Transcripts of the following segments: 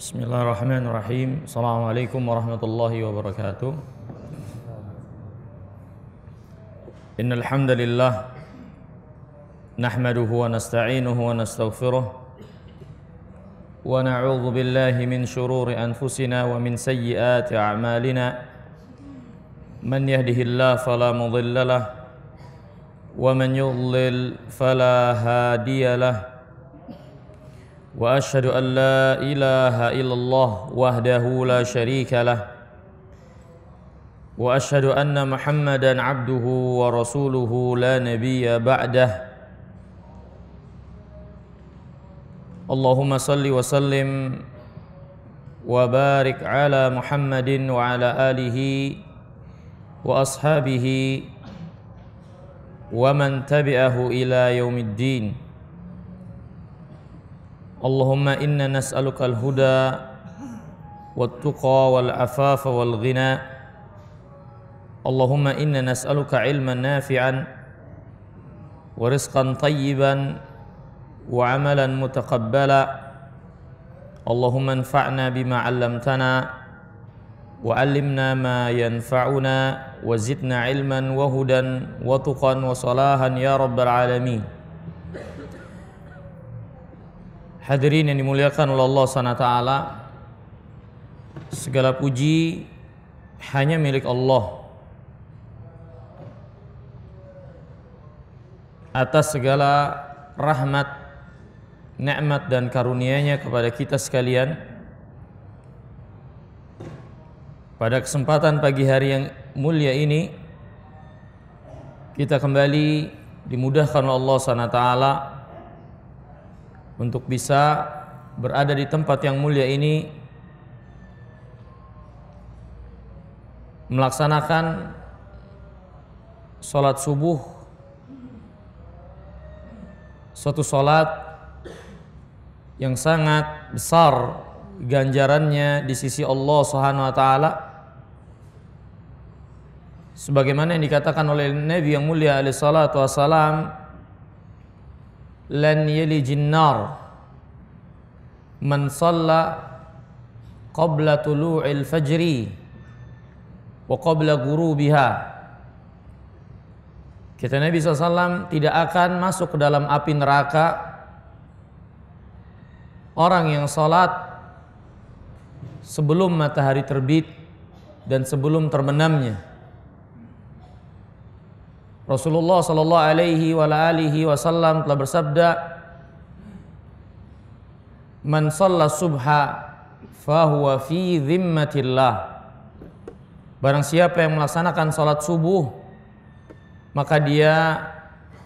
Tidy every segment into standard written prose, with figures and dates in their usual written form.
Bismillahirrahmanirrahim. Assalamualaikum warahmatullahi wabarakatuh. Innal hamdalillah nahmaduhu wa nasta'inuhu wa nastaghfiruh wa na'udzu billahi min shururi anfusina wa min sayyiati a'malina. Man yahdihillahu fala mudilla lahu wa man yudlil fala hadiya lahu. وأشهد أن لا إله إلا الله وحده لا شريك له وأشهد أن محمدا عبده ورسوله لا نبي بعده اللهم صل وسلم وبارك على محمد وعلى آله وأصحابه ومن تبعه إلى يوم الدين Allahumma inna nas'aluka al-huda wat-tuqa wal-afafa wal-ghina. Allahumma inna nas'aluka ilman nafi'an wa rizqan tayyiban wa amalan mutaqabbala. Allahumma anfa'na bima 'allamtana wa 'allimna ma yanfa'una wa zidna ilman wa hudan wa tuqan wa salahan ya rabbal alamin. Hadirin yang dimuliakan oleh Allah SWT, segala puji hanya milik Allah atas segala rahmat, nikmat dan karunia-Nya kepada kita sekalian. Pada kesempatan pagi hari yang mulia ini, kita kembali dimudahkan oleh Allah SWT untuk bisa berada di tempat yang mulia ini, melaksanakan sholat subuh, suatu sholat yang sangat besar ganjarannya di sisi Allah Subhanahu wa taala, sebagaimana yang dikatakan oleh Nabi yang mulia alaihi salatu wassalam, lan yalijin nar man shalla qabla tulu'il fajri wa qabla ghurubiha. Kata Nabi SAW, tidak akan masuk ke dalam api neraka orang yang salat sebelum matahari terbit dan sebelum terbenamnya. Rasulullah sallallahu alaihi wa alihi wasallam telah bersabda, "Man shalla subha fahuwa fi dhimmatillah." Barang siapa yang melaksanakan salat subuh, maka dia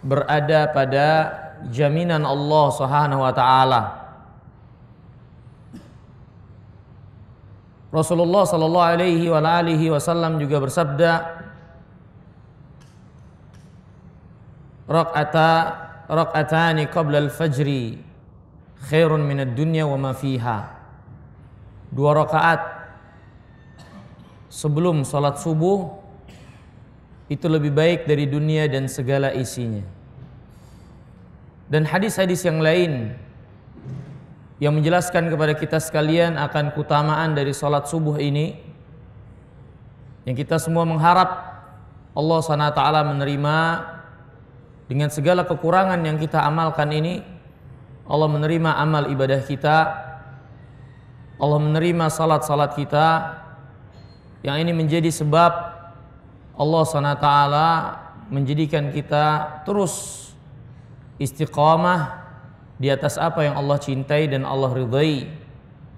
berada pada jaminan Allah Subhanahu wa taala. Rasulullah sallallahu alaihi wa alihi wasallam juga bersabda, Rak'atani qabla al-fajri khairun minad dunya wa ma fiha. 2 rakaat sebelum salat subuh itu lebih baik dari dunia dan segala isinya. Dan hadis-hadis yang lain yang menjelaskan kepada kita sekalian akan keutamaan dari salat subuh ini, yang kita semua mengharap Allah SWT menerima dengan segala kekurangan yang kita amalkan ini. Allah menerima amal ibadah kita, Allah menerima salat-salat kita, yang ini menjadi sebab Allah SWT menjadikan kita terus istiqamah di atas apa yang Allah cintai dan Allah ridai.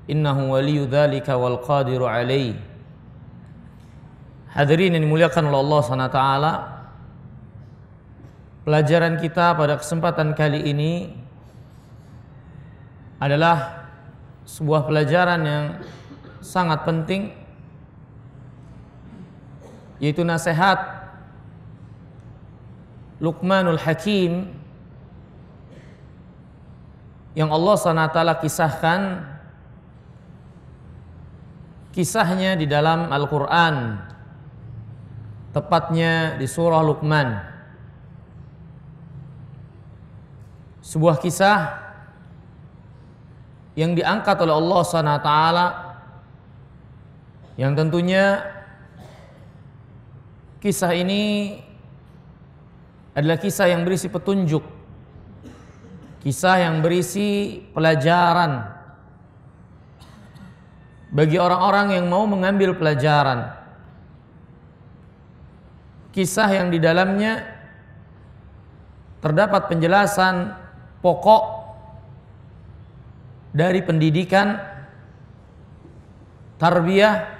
Innahu waliyyu dzalika wal qadiru alaihi. Hadirin yang dimuliakan oleh Allah SWT, pelajaran kita pada kesempatan kali ini adalah sebuah pelajaran yang sangat penting, yaitu nasihat Luqmanul Hakim yang Allah SWT kisahkan kisahnya di dalam Al-Quran, tepatnya di surah Luqman. Sebuah kisah yang diangkat oleh Allah SWT, yang tentunya kisah ini adalah kisah yang berisi petunjuk, kisah yang berisi pelajaran bagi orang-orang yang mau mengambil pelajaran. Kisah yang di dalamnya terdapat penjelasan pokok dari pendidikan tarbiyah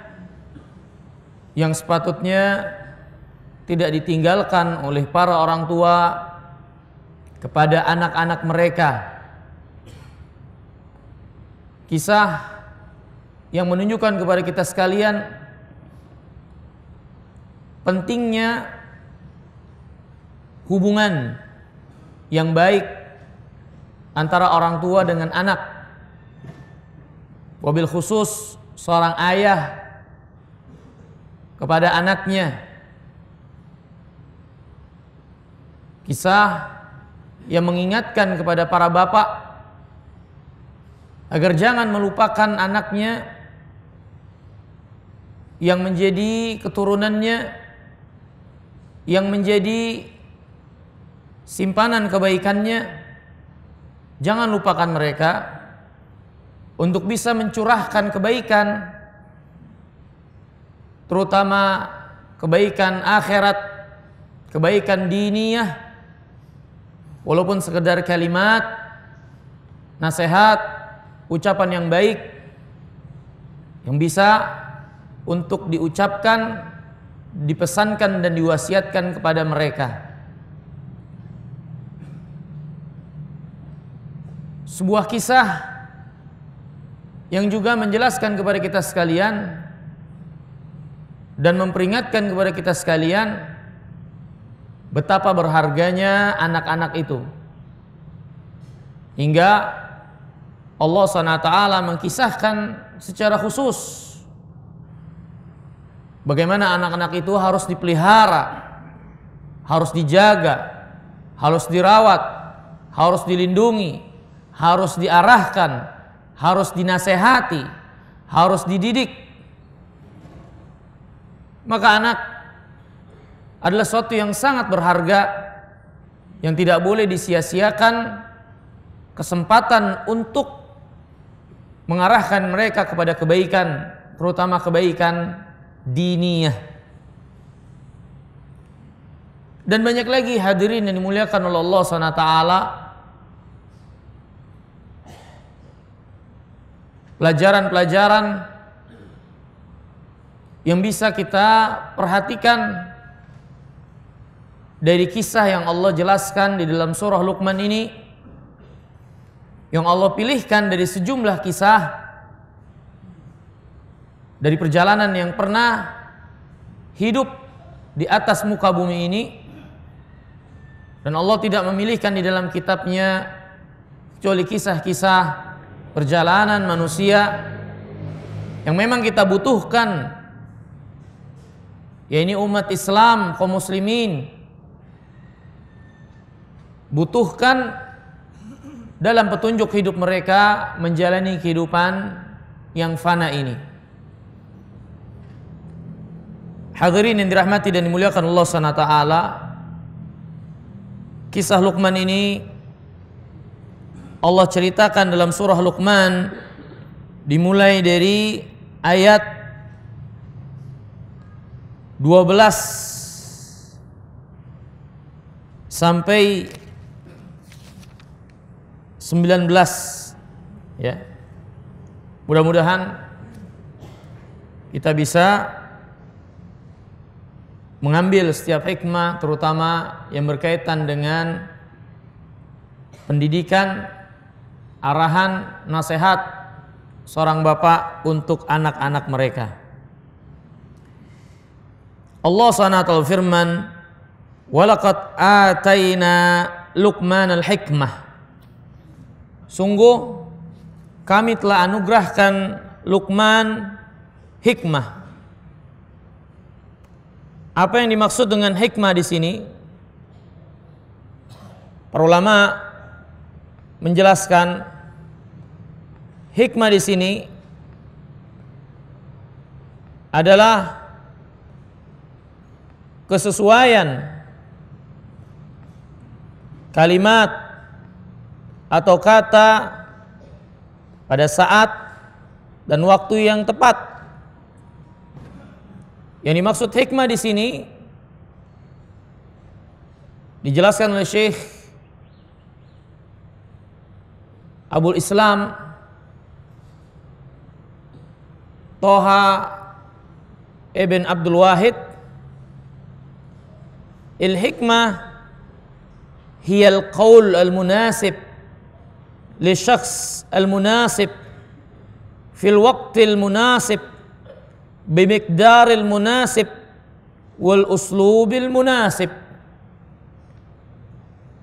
yang sepatutnya tidak ditinggalkan oleh para orang tua kepada anak-anak mereka. Kisah yang menunjukkan kepada kita sekalian pentingnya hubungan yang baik antara orang tua dengan anak, wabil khusus seorang ayah kepada anaknya. Kisah yang mengingatkan kepada para bapak agar jangan melupakan anaknya yang menjadi keturunannya, yang menjadi simpanan kebaikannya. Jangan lupakan mereka untuk bisa mencurahkan kebaikan, terutama kebaikan akhirat, kebaikan diniyah, walaupun sekedar kalimat, nasihat, ucapan yang baik yang bisa untuk diucapkan, dipesankan dan diwasiatkan kepada mereka. Sebuah kisah yang juga menjelaskan kepada kita sekalian dan memperingatkan kepada kita sekalian betapa berharganya anak-anak itu, hingga Allah SWT mengkisahkan secara khusus bagaimana anak-anak itu harus dipelihara, harus dijaga, harus dirawat, harus dilindungi, harus diarahkan, harus dinasehati, harus dididik. Maka anak adalah sesuatu yang sangat berharga, yang tidak boleh disia-siakan kesempatan untuk mengarahkan mereka kepada kebaikan, terutama kebaikan diniyah. Dan banyak lagi hadirin yang dimuliakan oleh Allah SWT, pelajaran-pelajaran yang bisa kita perhatikan dari kisah yang Allah jelaskan di dalam surah Luqman ini, yang Allah pilihkan dari sejumlah kisah dari perjalanan yang pernah hidup di atas muka bumi ini. Dan Allah tidak memilihkan di dalam kitabnya kecuali kisah-kisah perjalanan manusia yang memang kita butuhkan, yaitu umat Islam, kaum muslimin butuhkan dalam petunjuk hidup mereka menjalani kehidupan yang fana ini. Hadirin yang dirahmati dan dimuliakan Allah SWT, kisah Luqman ini Allah ceritakan dalam surah Luqman dimulai dari ayat 12 sampai 19, ya. Mudah-mudahan kita bisa mengambil setiap hikmah, terutama yang berkaitan dengan pendidikan, arahan, nasihat seorang bapak untuk anak-anak mereka. Allah SWT firman, "Walaqad ataina Luqman al-hikmah." Sungguh kami telah anugerahkan Luqman hikmah. Apa yang dimaksud dengan hikmah di sini? Para ulama menjelaskan hikmah di sini adalah kesesuaian kalimat atau kata pada saat dan waktu yang tepat. Yang dimaksud hikmah di sini dijelaskan oleh Syekh Abul Islam Toha Ibn Abdul Wahid, al-hikmah hiya al-qawl al-munasib li syakhs al-munasib fil waqti al-munasib bimiqdar al-munasib wal uslub al-munasib.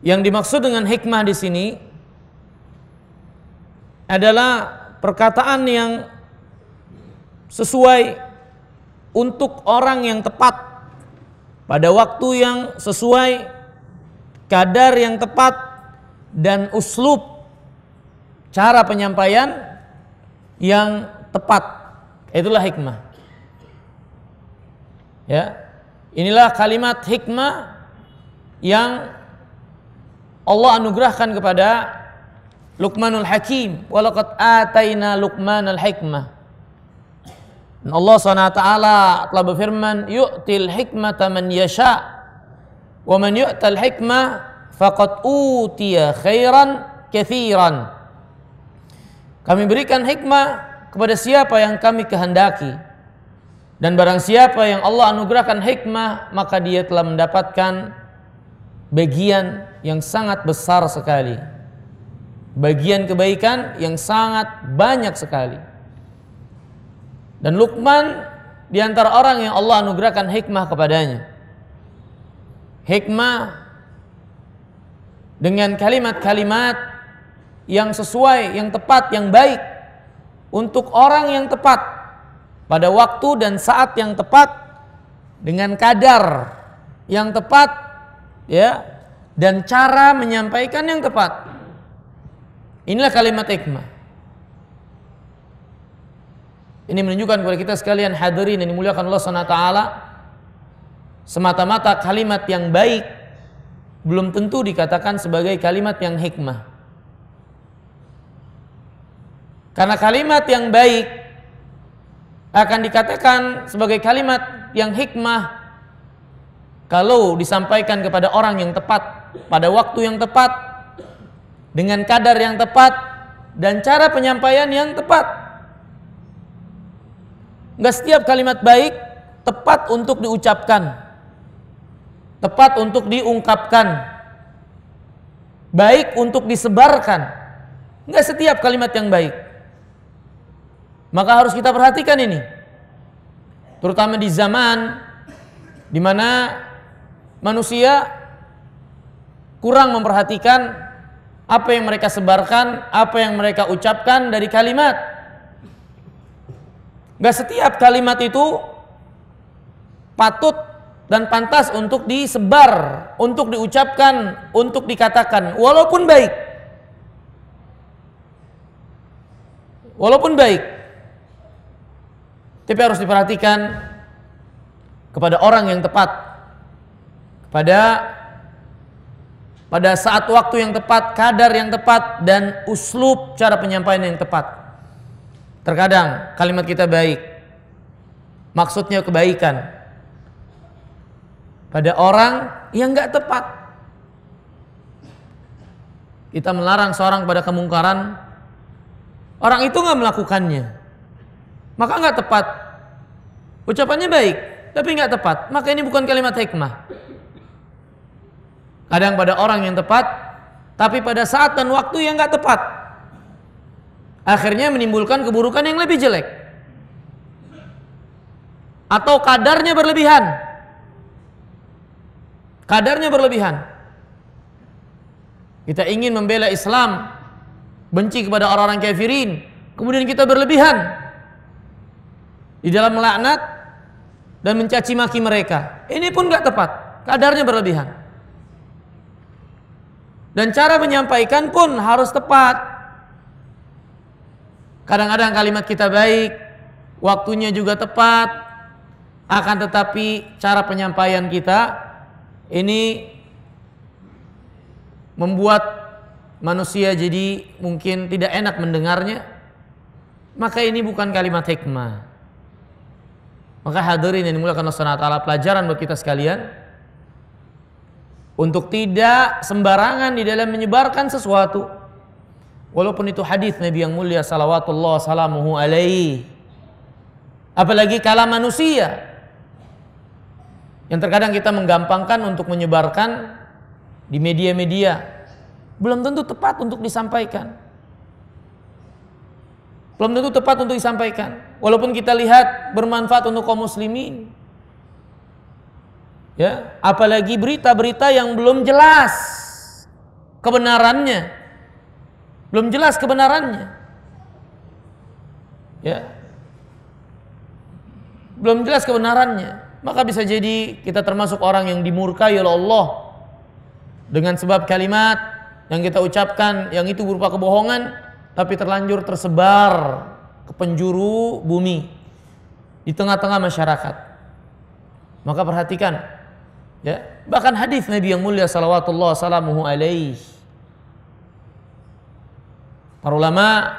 Yang dimaksud dengan hikmah di sini adalah perkataan yang sesuai untuk orang yang tepat pada waktu yang sesuai, kadar yang tepat, dan uslub cara penyampaian yang tepat. Itulah hikmah. Ya, inilah kalimat hikmah yang Allah anugerahkan kepada Luqmanul Hakim. Walaqad ataina Luqmanal hikmah. Dan Allah SWT telah berfirman, yu'til hikmata man yasha wa man yu'tal hikmah faqad utiya khairan katsiran. Kami berikan hikmah kepada siapa yang kami kehendaki, dan barang siapa yang Allah anugerahkan hikmah, maka dia telah mendapatkan bagian yang sangat besar sekali, bagian kebaikan yang sangat banyak sekali. Dan Luqman di antara orang yang Allah anugerahkan hikmah kepadanya. Hikmah dengan kalimat-kalimat yang sesuai, yang tepat, yang baik untuk orang yang tepat pada waktu dan saat yang tepat, dengan kadar yang tepat, ya, dan cara menyampaikan yang tepat. Inilah kalimat hikmah. Ini menunjukkan kepada kita sekalian hadirin yang dimuliakan Allah SWT, semata-mata kalimat yang baik belum tentu dikatakan sebagai kalimat yang hikmah. Karena kalimat yang baik akan dikatakan sebagai kalimat yang hikmah kalau disampaikan kepada orang yang tepat, pada waktu yang tepat, dengan kadar yang tepat, dan cara penyampaian yang tepat. Enggak setiap kalimat baik tepat untuk diucapkan, tepat untuk diungkapkan, baik untuk disebarkan. Enggak setiap kalimat yang baik. Maka harus kita perhatikan ini, terutama di zaman di mana manusia kurang memperhatikan apa yang mereka sebarkan, apa yang mereka ucapkan dari kalimat. Gak setiap kalimat itu patut dan pantas untuk disebar, untuk diucapkan, untuk dikatakan, walaupun baik. Walaupun baik. Tapi harus diperhatikan kepada orang yang tepat, pada saat waktu yang tepat, kadar yang tepat, dan uslub cara penyampaian yang tepat. Terkadang kalimat kita baik, maksudnya kebaikan, pada orang yang gak tepat. Kita melarang seorang pada kemungkaran, orang itu gak melakukannya, maka gak tepat. Ucapannya baik, tapi gak tepat, maka ini bukan kalimat hikmah. Kadang pada orang yang tepat, tapi pada saat dan waktu yang gak tepat, akhirnya menimbulkan keburukan yang lebih jelek, atau kadarnya berlebihan. Kadarnya berlebihan. Kita ingin membela Islam, benci kepada orang-orang kafirin, kemudian kita berlebihan di dalam melaknat dan mencaci maki mereka. Ini pun gak tepat, kadarnya berlebihan. Dan cara menyampaikan pun harus tepat. Kadang-kadang kalimat kita baik, waktunya juga tepat, akan tetapi cara penyampaian kita ini membuat manusia jadi mungkin tidak enak mendengarnya. Maka ini bukan kalimat hikmah. Maka hadirin yang dimuliakan Allah Subhanahu wa taala, pelajaran buat kita sekalian untuk tidak sembarangan di dalam menyebarkan sesuatu. Walaupun itu hadis Nabi yang mulia salawatullah salamuhu alaihi. Apalagi kalam manusia yang terkadang kita menggampangkan untuk menyebarkan di media-media, belum tentu tepat untuk disampaikan. Belum tentu tepat untuk disampaikan. Walaupun kita lihat bermanfaat untuk kaum muslimin. Ya, apalagi berita-berita yang belum jelas kebenarannya. Belum jelas kebenarannya. Ya. Belum jelas kebenarannya. Maka bisa jadi kita termasuk orang yang dimurkai oleh Allah dengan sebab kalimat yang kita ucapkan yang itu berupa kebohongan, tapi terlanjur tersebar ke penjuru bumi di tengah-tengah masyarakat. Maka perhatikan, ya, bahkan hadis Nabi yang mulia salawatullah salamuhu alaihi, para ulama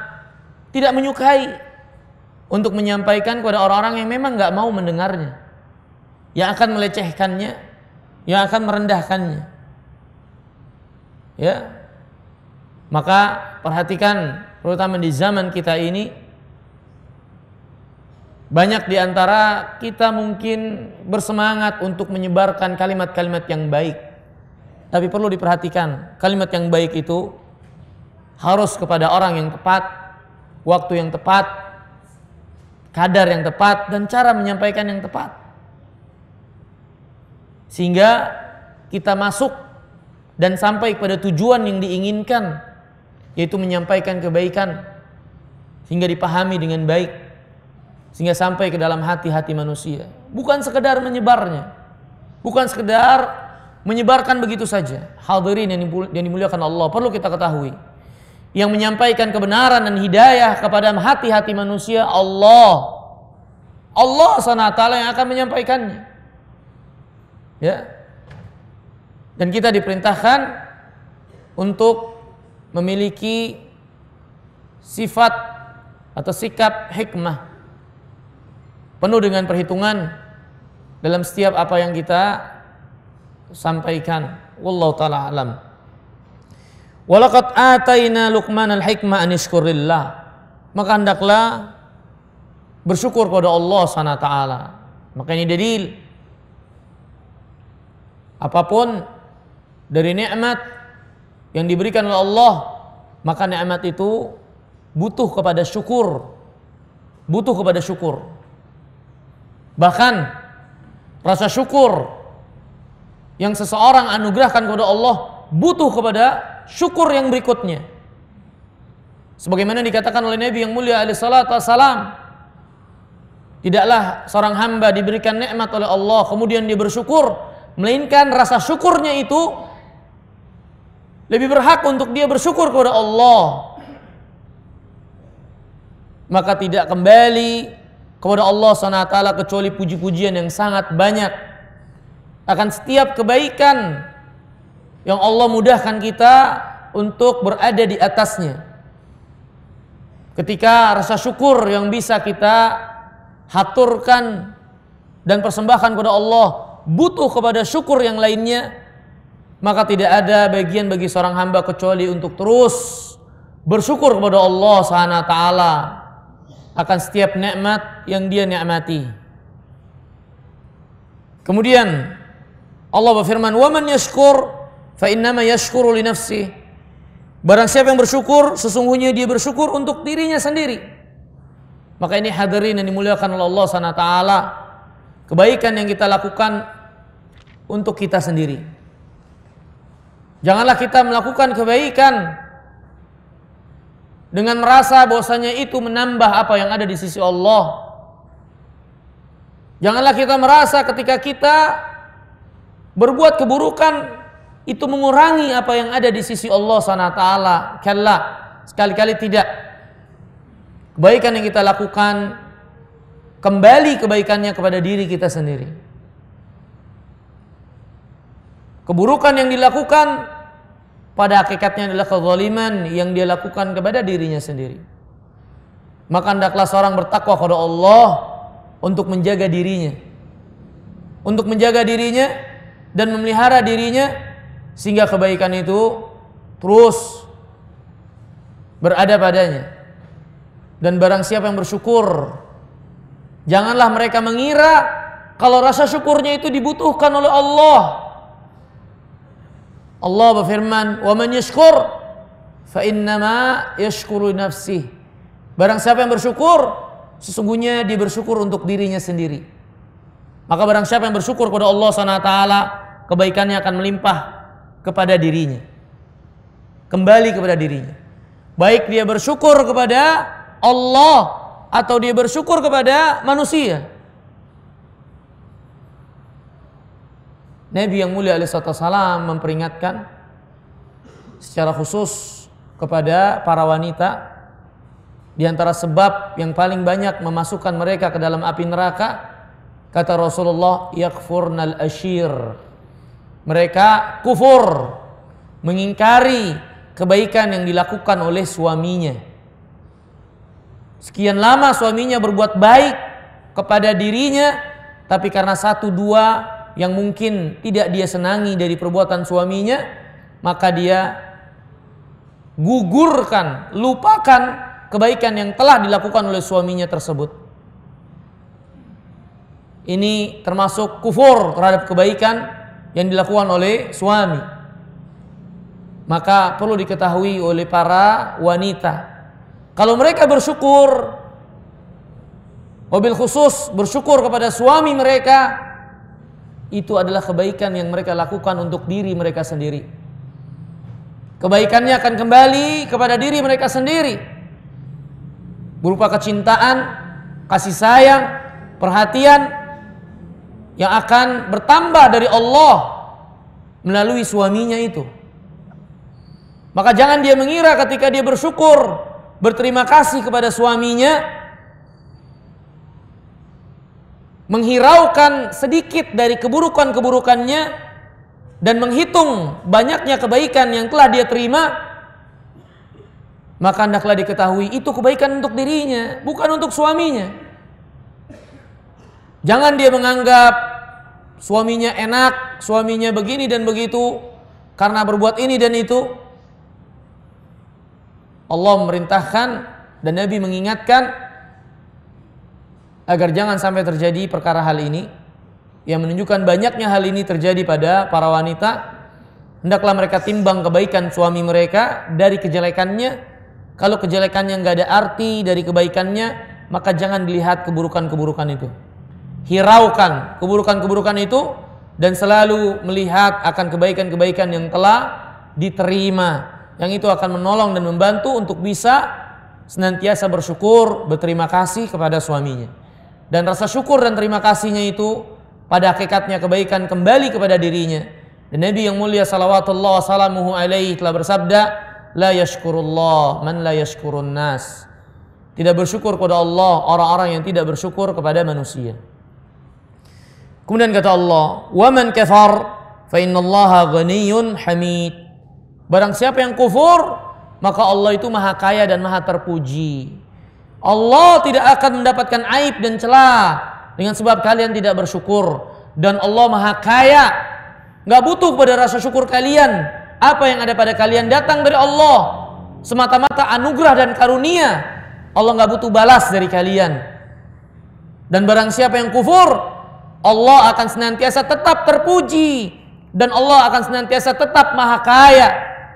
tidak menyukai untuk menyampaikan kepada orang-orang yang memang nggak mau mendengarnya, yang akan melecehkannya, yang akan merendahkannya. Ya, maka perhatikan, terutama di zaman kita ini, banyak di antara kita mungkin bersemangat untuk menyebarkan kalimat-kalimat yang baik. Tapi perlu diperhatikan, kalimat yang baik itu harus kepada orang yang tepat, waktu yang tepat, kadar yang tepat, dan cara menyampaikan yang tepat. Sehingga kita masuk dan sampai pada tujuan yang diinginkan, yaitu menyampaikan kebaikan sehingga dipahami dengan baik, sehingga sampai ke dalam hati-hati manusia. Bukan sekedar menyebarnya, bukan sekedar menyebarkan begitu saja. Hadirin yang dimuliakan Allah, perlu kita ketahui, yang menyampaikan kebenaran dan hidayah kepada hati-hati manusia Allah SWT yang akan menyampaikannya. Ya. Dan kita diperintahkan untuk memiliki sifat atau sikap hikmah, penuh dengan perhitungan dalam setiap apa yang kita sampaikan. Wallahu ta'ala alam. Walaqad ataina Luqmanal hikmah an yashkurillah. Maka hendaklah bersyukur kepada Allah SWT. Maka ini dalil, apapun dari nikmat yang diberikan oleh Allah, maka nikmat itu butuh kepada syukur. Butuh kepada syukur. Bahkan rasa syukur yang seseorang anugerahkan kepada Allah butuh kepada syukur yang berikutnya. Sebagaimana dikatakan oleh Nabi yang mulia alaihi salatu wassalam, tidaklah seorang hamba diberikan nikmat oleh Allah kemudian dia bersyukur, melainkan rasa syukurnya itu lebih berhak untuk dia bersyukur kepada Allah. Maka tidak kembali kepada Allah SWT kecuali puji-pujian yang sangat banyak akan setiap kebaikan yang Allah mudahkan kita untuk berada di atasnya. Ketika rasa syukur yang bisa kita haturkan dan persembahkan kepada Allah butuh kepada syukur yang lainnya, maka tidak ada bagian bagi seorang hamba kecuali untuk terus bersyukur kepada Allah SWT akan setiap nikmat yang dia nikmati. Kemudian Allah berfirman, "Wa man yashkur fa innama yashkuru li nafsihi." Barang siapa yang bersyukur, sesungguhnya dia bersyukur untuk dirinya sendiri. Maka ini hadirin yang dimuliakan oleh Allah SWT, kebaikan yang kita lakukan untuk kita sendiri. Janganlah kita melakukan kebaikan dengan merasa bahwasanya itu menambah apa yang ada di sisi Allah. Janganlah kita merasa ketika kita berbuat keburukan itu mengurangi apa yang ada di sisi Allah SWT. Kalla, sekali-kali tidak. Kebaikan yang kita lakukan, kembali kebaikannya kepada diri kita sendiri. Keburukan yang dilakukan pada hakikatnya adalah kezaliman yang dia lakukan kepada dirinya sendiri. Maka hendaklah seorang bertakwa kepada Allah untuk menjaga dirinya, untuk menjaga dirinya dan memelihara dirinya sehingga kebaikan itu terus berada padanya. Dan barang siapa yang bersyukur, janganlah mereka mengira kalau rasa syukurnya itu dibutuhkan oleh Allah. Allah berfirman, "Wa man yashkur fa innama yashkuru nafsih." Barang siapa yang bersyukur, sesungguhnya dia bersyukur untuk dirinya sendiri. Maka barang siapa yang bersyukur kepada Allah SWT, kebaikannya akan melimpah kepada dirinya, kembali kepada dirinya. Baik dia bersyukur kepada Allah atau dia bersyukur kepada manusia. Nabi yang mulia alaihissalam memperingatkan secara khusus kepada para wanita, di antara sebab yang paling banyak memasukkan mereka ke dalam api neraka, kata Rasulullah, yakfurnal ashir. Mereka kufur, mengingkari kebaikan yang dilakukan oleh suaminya. Sekian lama suaminya berbuat baik kepada dirinya, tapi karena satu dua yang mungkin tidak dia senangi dari perbuatan suaminya, maka dia gugurkan, lupakan kebaikan yang telah dilakukan oleh suaminya tersebut. Ini termasuk kufur terhadap kebaikan yang dilakukan oleh suami. Maka perlu diketahui oleh para wanita, kalau mereka bersyukur, wabil khusus bersyukur kepada suami mereka, itu adalah kebaikan yang mereka lakukan untuk diri mereka sendiri. Kebaikannya akan kembali kepada diri mereka sendiri, berupa kecintaan, kasih sayang, perhatian yang akan bertambah dari Allah melalui suaminya itu. Maka jangan dia mengira ketika dia bersyukur, berterima kasih kepada suaminya, menghiraukan sedikit dari keburukan-keburukannya dan menghitung banyaknya kebaikan yang telah dia terima, maka hendaklah diketahui itu kebaikan untuk dirinya, bukan untuk suaminya. Jangan dia menganggap suaminya enak, suaminya begini dan begitu karena berbuat ini dan itu. Allah memerintahkan dan Nabi mengingatkan agar jangan sampai terjadi perkara hal ini, yang menunjukkan banyaknya hal ini terjadi pada para wanita. Hendaklah mereka timbang kebaikan suami mereka dari kejelekannya. Kalau kejelekannya nggak ada arti dari kebaikannya, maka jangan dilihat keburukan-keburukan itu. Hiraukan keburukan-keburukan itu dan selalu melihat akan kebaikan-kebaikan yang telah diterima. Yang itu akan menolong dan membantu untuk bisa senantiasa bersyukur, berterima kasih kepada suaminya. Dan rasa syukur dan terima kasihnya itu pada hakikatnya kebaikan kembali kepada dirinya. Dan Nabi yang mulia salawatullah wassalamuhu alaihi telah bersabda, la yashkurullah man la yashkurun nas. Tidak bersyukur kepada Allah orang-orang yang tidak bersyukur kepada manusia. Kemudian kata Allah, wa man kafar fa innallaha ghaniyyun hamid. Barang siapa yang kufur, maka Allah itu maha kaya dan maha terpuji. Allah tidak akan mendapatkan aib dan celah dengan sebab kalian tidak bersyukur. Dan Allah maha kaya, gak butuh pada rasa syukur kalian. Apa yang ada pada kalian datang dari Allah, semata-mata anugerah dan karunia. Allah gak butuh balas dari kalian. Dan barang siapa yang kufur, Allah akan senantiasa tetap terpuji, dan Allah akan senantiasa tetap maha kaya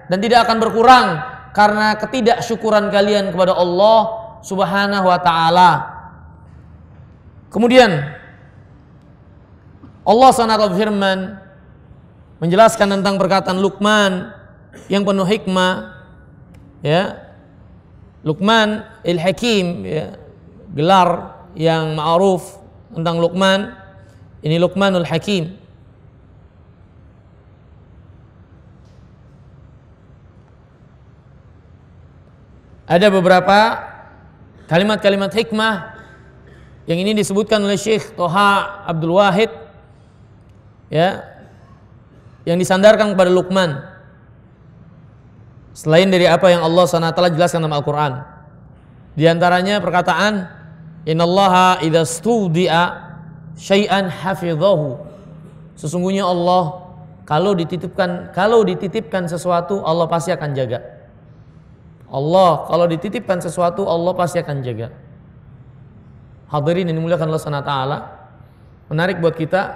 dan tidak akan berkurang karena ketidaksyukuran kalian kepada Allah Subhanahu wa ta'ala. Kemudian Allah SWT berfirman menjelaskan tentang perkataan Luqman yang penuh hikmah, ya. Luqman al-Hakim, ya, gelar yang ma'ruf tentang Luqman. Ini Luqmanul Hakim. Ada beberapa kalimat-kalimat hikmah yang ini disebutkan oleh Syekh Toha Abdul Wahid, ya, yang disandarkan kepada Luqman selain dari apa yang Allah SWT jelaskan dalam Al-Quran. Di antaranya perkataan innallaha idza studi'a syai'an hafidhahu. Sesungguhnya Allah kalau dititipkan sesuatu, Allah pasti akan jaga. Allah kalau dititipkan sesuatu, Allah pasti akan jaga. Hadirin yang dimuliakan Allah SWT, menarik buat kita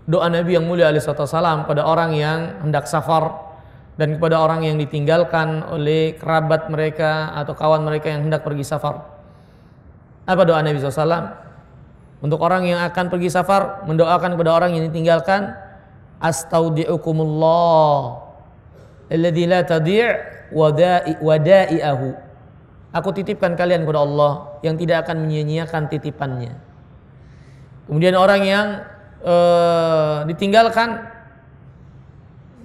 doa Nabi yang mulia alaihi wasallam pada orang yang hendak safar dan kepada orang yang ditinggalkan oleh kerabat mereka atau kawan mereka yang hendak pergi safar. Apa doa Nabi SAW? Untuk orang yang akan pergi safar, mendoakan kepada orang yang ditinggalkan, astaudi'ukumullah alladzi la tadi' wada'i'ahu. Aku titipkan kalian kepada Allah yang tidak akan menyia-nyiakan titipannya. Kemudian orang yang ditinggalkan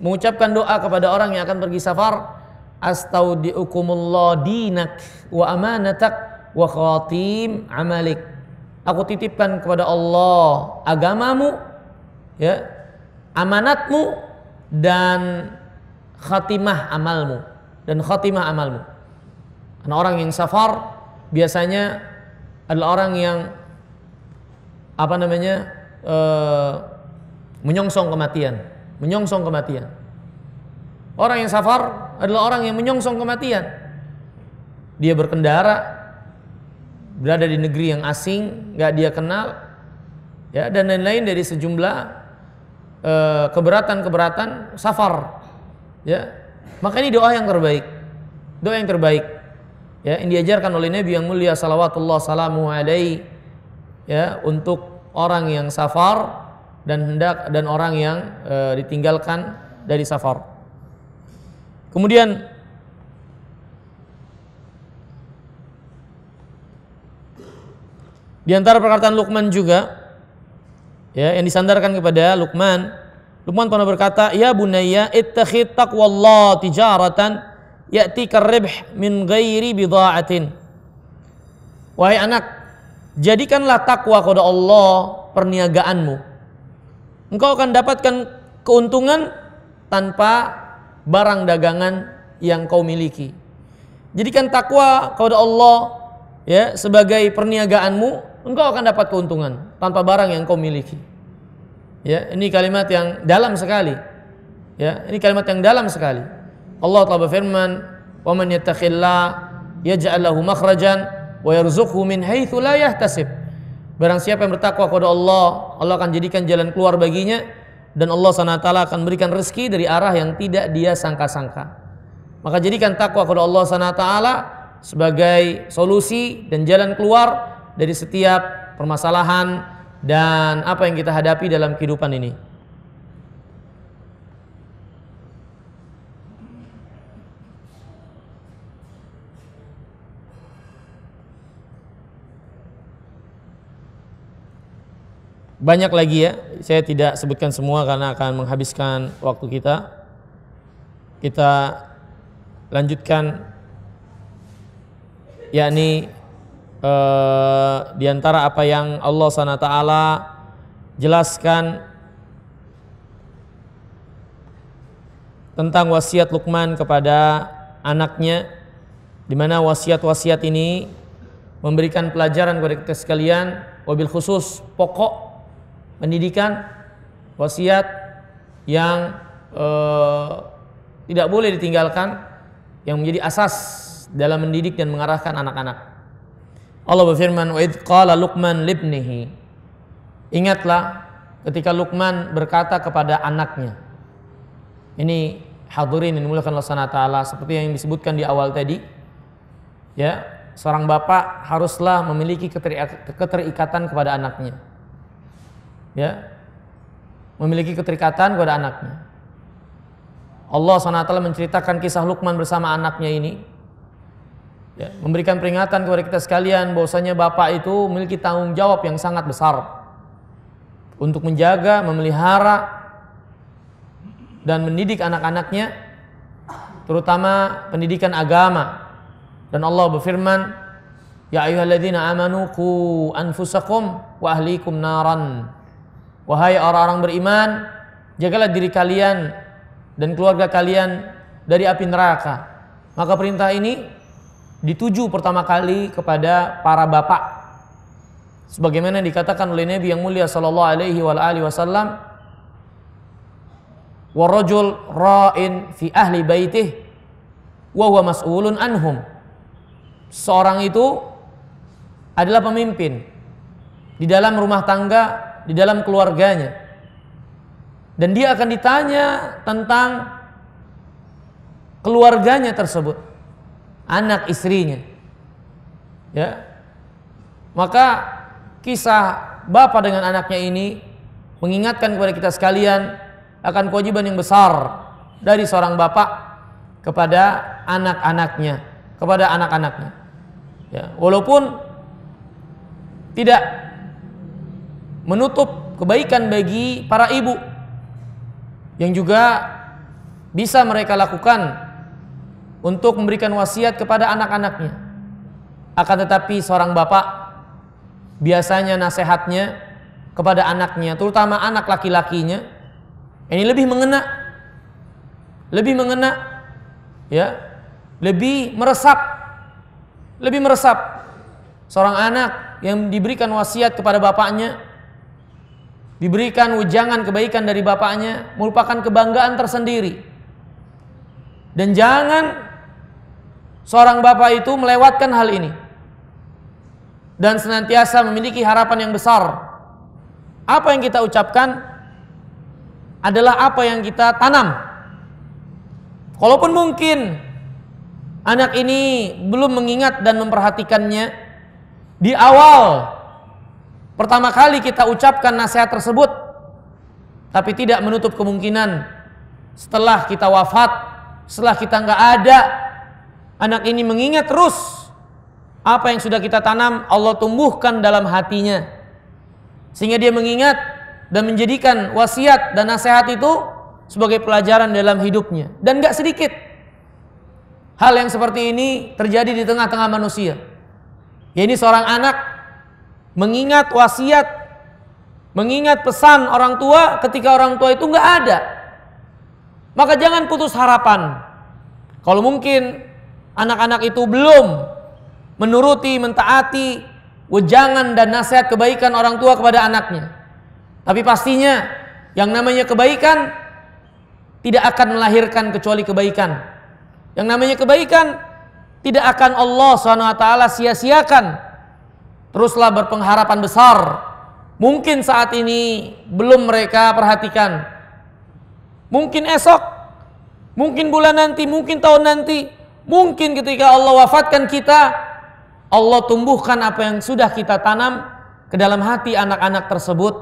mengucapkan doa kepada orang yang akan pergi safar, astaudi'ukumullah dinak wa amanatak wa khatim amalik. Aku titipkan kepada Allah agamamu, ya, amanatmu dan khatimah amalmu. Karena orang yang safar biasanya adalah orang yang menyongsong kematian. Orang yang safar adalah orang yang menyongsong kematian. Dia berkendara, berada di negeri yang asing, nggak dia kenal, ya, dan lain-lain dari sejumlah keberatan safar, ya. Maka ini doa yang terbaik, ya, yang diajarkan oleh Nabi yang mulia salawatullah salamu alaihi, ya, untuk orang yang safar dan orang yang ditinggalkan dari safar. Kemudian di antara perkataan Luqman juga, ya, yang disandarkan kepada Luqman pernah berkata, ya bunayya ittakhid taqwallah tijaratan ya'tika ar-ribh min ghairi bidha'atin. Wahai anak, jadikanlah takwa kepada Allah perniagaanmu. Engkau akan dapatkan keuntungan tanpa barang dagangan yang kau miliki. Jadikan takwa kepada Allah, ya, sebagai perniagaanmu, engkau akan dapat keuntungan tanpa barang yang kau miliki. Ya, ini kalimat yang dalam sekali. Ya, ini kalimat yang dalam sekali. Allah Ta'ala berfirman, "Wa man yattaqillah yaj'al lahu makhrajan wa yarzuqhu min haitsu la yahtasib." Barang siapa yang bertakwa kepada Allah, Allah akan jadikan jalan keluar baginya, dan Allah SWT akan berikan rezeki dari arah yang tidak dia sangka-sangka. Maka jadikan takwa kepada Allah SWT sebagai solusi dan jalan keluar dari setiap permasalahan dan apa yang kita hadapi dalam kehidupan ini. Banyak lagi, ya, saya tidak sebutkan semua karena akan menghabiskan waktu kita. Kita lanjutkan, yakni di antara apa yang Allah SWT jelaskan tentang wasiat Luqman kepada anaknya, di mana wasiat-wasiat ini memberikan pelajaran kepada kita sekalian, wabil khusus pokok pendidikan, wasiat yang tidak boleh ditinggalkan, yang menjadi asas dalam mendidik dan mengarahkan anak-anak. Allah berfirman, wa idh qala Luqman libnihi. Ingatlah ketika Luqman berkata kepada anaknya. Ini hadirin yang dimuliakan Allah Subhanahu wa taala, seperti yang disebutkan di awal tadi, ya, seorang bapak haruslah memiliki keterikatan kepada anaknya. Ya, memiliki keterikatan kepada anaknya. Allah SWT menceritakan kisah Luqman bersama anaknya ini, ya, memberikan peringatan kepada kita sekalian bahwasanya bapak itu memiliki tanggung jawab yang sangat besar untuk menjaga, memelihara dan mendidik anak-anaknya, terutama pendidikan agama. Dan Allah berfirman, Ya ayyuhalladzina amanu qu anfusakum wa ahlikum naran. Wahai orang-orang beriman, jagalah diri kalian dan keluarga kalian dari api neraka. Maka perintah ini dituju pertama kali kepada para bapak. Sebagaimana dikatakan oleh Nabi yang mulia sallallahu alaihi wasallam, "Wa rajul ra'in fi ahli baitih wa huwa mas'ulun anhum." Seorang itu adalah pemimpin di dalam rumah tangga, di dalam keluarganya, dan dia akan ditanya tentang keluarganya tersebut, anak istrinya. Ya, maka kisah bapak dengan anaknya ini mengingatkan kepada kita sekalian akan kewajiban yang besar dari seorang bapak kepada anak-anaknya, Ya, walaupun tidak menutup kebaikan bagi para ibu yang juga bisa mereka lakukan untuk memberikan wasiat kepada anak-anaknya. Akan tetapi seorang bapak biasanya nasihatnya kepada anaknya, terutama anak laki-lakinya, ini lebih mengena, ya, lebih meresap. Seorang anak yang diberikan wasiat kepada bapaknya, diberikan ujangan kebaikan dari bapaknya, merupakan kebanggaan tersendiri. Dan jangan seorang bapak itu melewatkan hal ini dan senantiasa memiliki harapan yang besar. Apa yang kita ucapkan adalah apa yang kita tanam. Kalaupun mungkin anak ini belum mengingat dan memperhatikannya di awal pertama kali kita ucapkan nasihat tersebut, tapi tidak menutup kemungkinan setelah kita wafat, setelah kita nggak ada, anak ini mengingat terus apa yang sudah kita tanam, Allah tumbuhkan dalam hatinya, sehingga dia mengingat dan menjadikan wasiat dan nasihat itu sebagai pelajaran dalam hidupnya. Dan nggak sedikit hal yang seperti ini terjadi di tengah-tengah manusia. Ya, ini seorang anak mengingat wasiat, mengingat pesan orang tua ketika orang tua itu nggak ada. Maka jangan putus harapan. Kalau mungkin anak-anak itu belum menuruti, mentaati wejangan dan nasihat kebaikan orang tua kepada anaknya, tapi pastinya yang namanya kebaikan tidak akan melahirkan kecuali kebaikan. Yang namanya kebaikan tidak akan Allah SWT sia-siakan. Teruslah berpengharapan besar. Mungkin saat ini belum mereka perhatikan, mungkin esok, mungkin bulan nanti, mungkin tahun nanti, mungkin ketika Allah wafatkan kita, Allah tumbuhkan apa yang sudah kita tanam ke dalam hati anak-anak tersebut.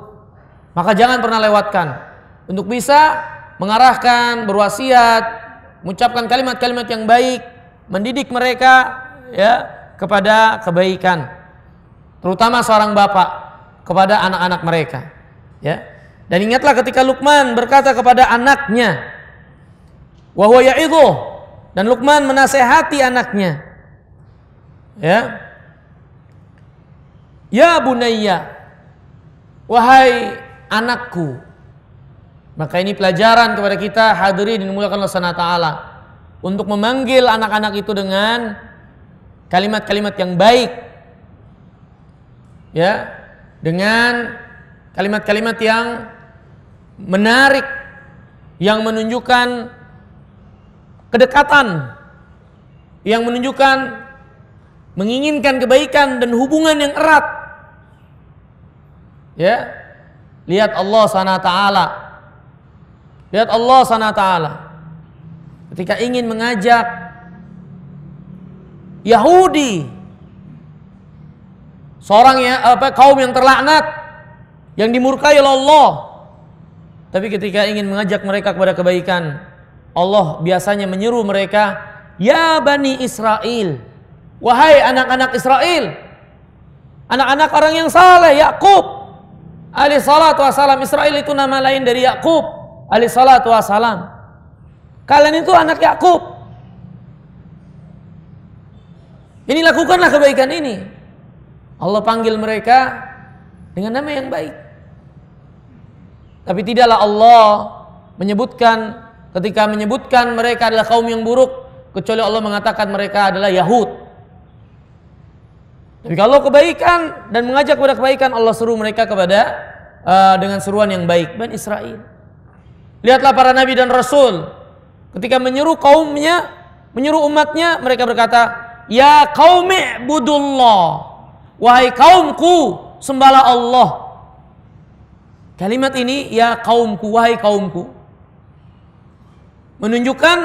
Maka jangan pernah lewatkan untuk bisa mengarahkan, berwasiat, mengucapkan kalimat-kalimat yang baik, mendidik mereka ya kepada kebaikan, terutama seorang bapak kepada anak-anak mereka, ya. Dan ingatlah ketika Luqman berkata kepada anaknya, wa huwa ya'idhuh, dan Luqman menasehati anaknya, ya, ya bunayya, wahai anakku. Maka ini pelajaran kepada kita hadirin yang dimuliakan Allah Subhanahu wa taala, untuk memanggil anak-anak itu dengan kalimat-kalimat yang baik, ya, dengan kalimat-kalimat yang menarik, yang menunjukkan kedekatan, yang menunjukkan menginginkan kebaikan dan hubungan yang erat. Ya, lihat Allah SWT, lihat Allah SWT ketika ingin mengajak Yahudi, seorang kaum yang terlaknat, yang dimurkai oleh Allah, tapi ketika ingin mengajak mereka kepada kebaikan, Allah biasanya menyeru mereka, ya Bani Israel, wahai anak-anak Israel, anak-anak orang yang saleh, Yakub alaihi salatu wassalam. Israel itu nama lain dari Yakub alaihi salatu wassalam. Kalian itu anak Yakub. Ini lakukanlah kebaikan ini. Allah panggil mereka dengan nama yang baik. Tapi tidaklah Allah menyebutkan, ketika menyebutkan mereka adalah kaum yang buruk, kecuali Allah mengatakan mereka adalah Yahud. Tapi kalau kebaikan dan mengajak kepada kebaikan, Allah seru mereka kepada dengan seruan yang baik. Bani Israel, lihatlah para nabi dan rasul, ketika menyeru kaumnya, menyeru umatnya, mereka berkata, ya qaumi ibudullah, wahai kaumku, sembahlah Allah. Kalimat ini, ya kaumku, wahai kaumku, menunjukkan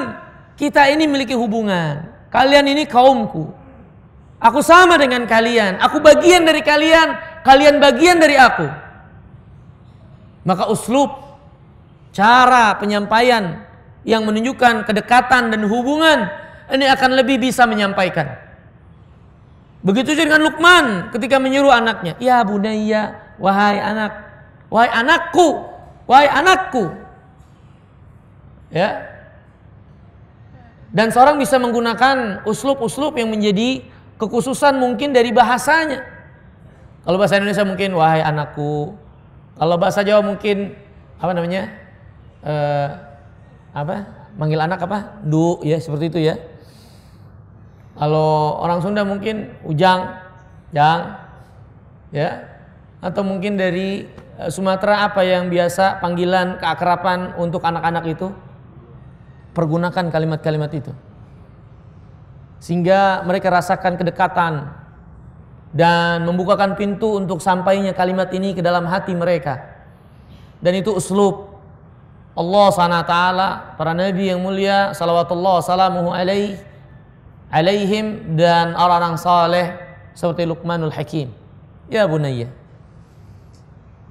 kita ini memiliki hubungan. Kalian ini kaumku, aku sama dengan kalian, aku bagian dari kalian, kalian bagian dari aku. Maka uslub, cara penyampaian yang menunjukkan kedekatan dan hubungan ini akan lebih bisa menyampaikan. Begitu juga dengan Luqman ketika menyuruh anaknya, ya bunayya, wahai anak, wahai anakku, wahai anakku. Ya. Dan seorang bisa menggunakan uslub-uslub yang menjadi kekhususan mungkin dari bahasanya. Kalau bahasa Indonesia mungkin wahai anakku. Kalau bahasa Jawa mungkin apa namanya? Manggil anak apa? Du, ya seperti itu ya. Kalau orang Sunda mungkin ujang, jang, ya. Atau mungkin dari Sumatera apa yang biasa panggilan keakraban untuk anak-anak itu, pergunakan kalimat-kalimat itu sehingga mereka rasakan kedekatan dan membukakan pintu untuk sampainya kalimat ini ke dalam hati mereka. Dan itu uslub Allah SWT, para nabi yang mulia salawatullah salamuhu alaihim, dan orang-orang saleh seperti Luqmanul Hakim. Ya bunayya.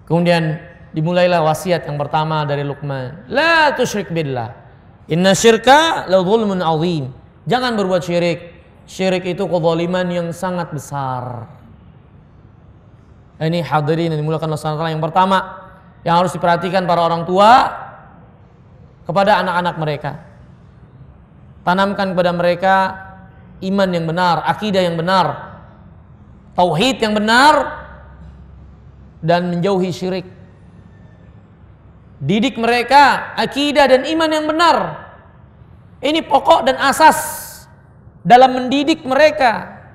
Kemudian dimulailah wasiat yang pertama dari Luqman, la tusyrik billah, inna syirka la zulmun azim. Jangan berbuat syirik. Syirik itu kezaliman yang sangat besar. Ini hadirin yang dimuliakan Allah SWT, yang pertama yang harus diperhatikan para orang tua kepada anak-anak mereka. Tanamkan kepada mereka iman yang benar, akidah yang benar, tauhid yang benar, dan menjauhi syirik. Didik mereka akidah dan iman yang benar. Ini pokok dan asas dalam mendidik mereka,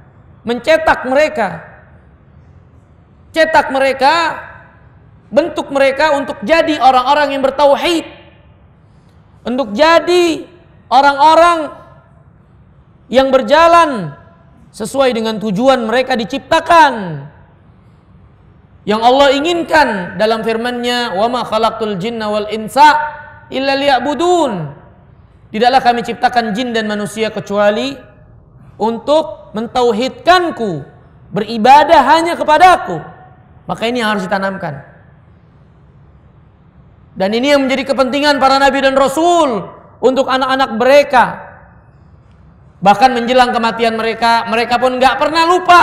mencetak mereka. Cetak mereka, bentuk mereka untuk jadi orang-orang yang bertauhid, untuk jadi orang-orang yang berjalan sesuai dengan tujuan mereka diciptakan, yang Allah inginkan dalam firman-Nya, wa ma khalaqtul jinna wal insa illa liya'budun. Tidaklah kami ciptakan jin dan manusia kecuali untuk mentauhidkanku, beribadah hanya kepadaku. Maka ini yang harus ditanamkan. Dan ini yang menjadi kepentingan para nabi dan rasul untuk anak-anak mereka. Bahkan menjelang kematian mereka, mereka pun gak pernah lupa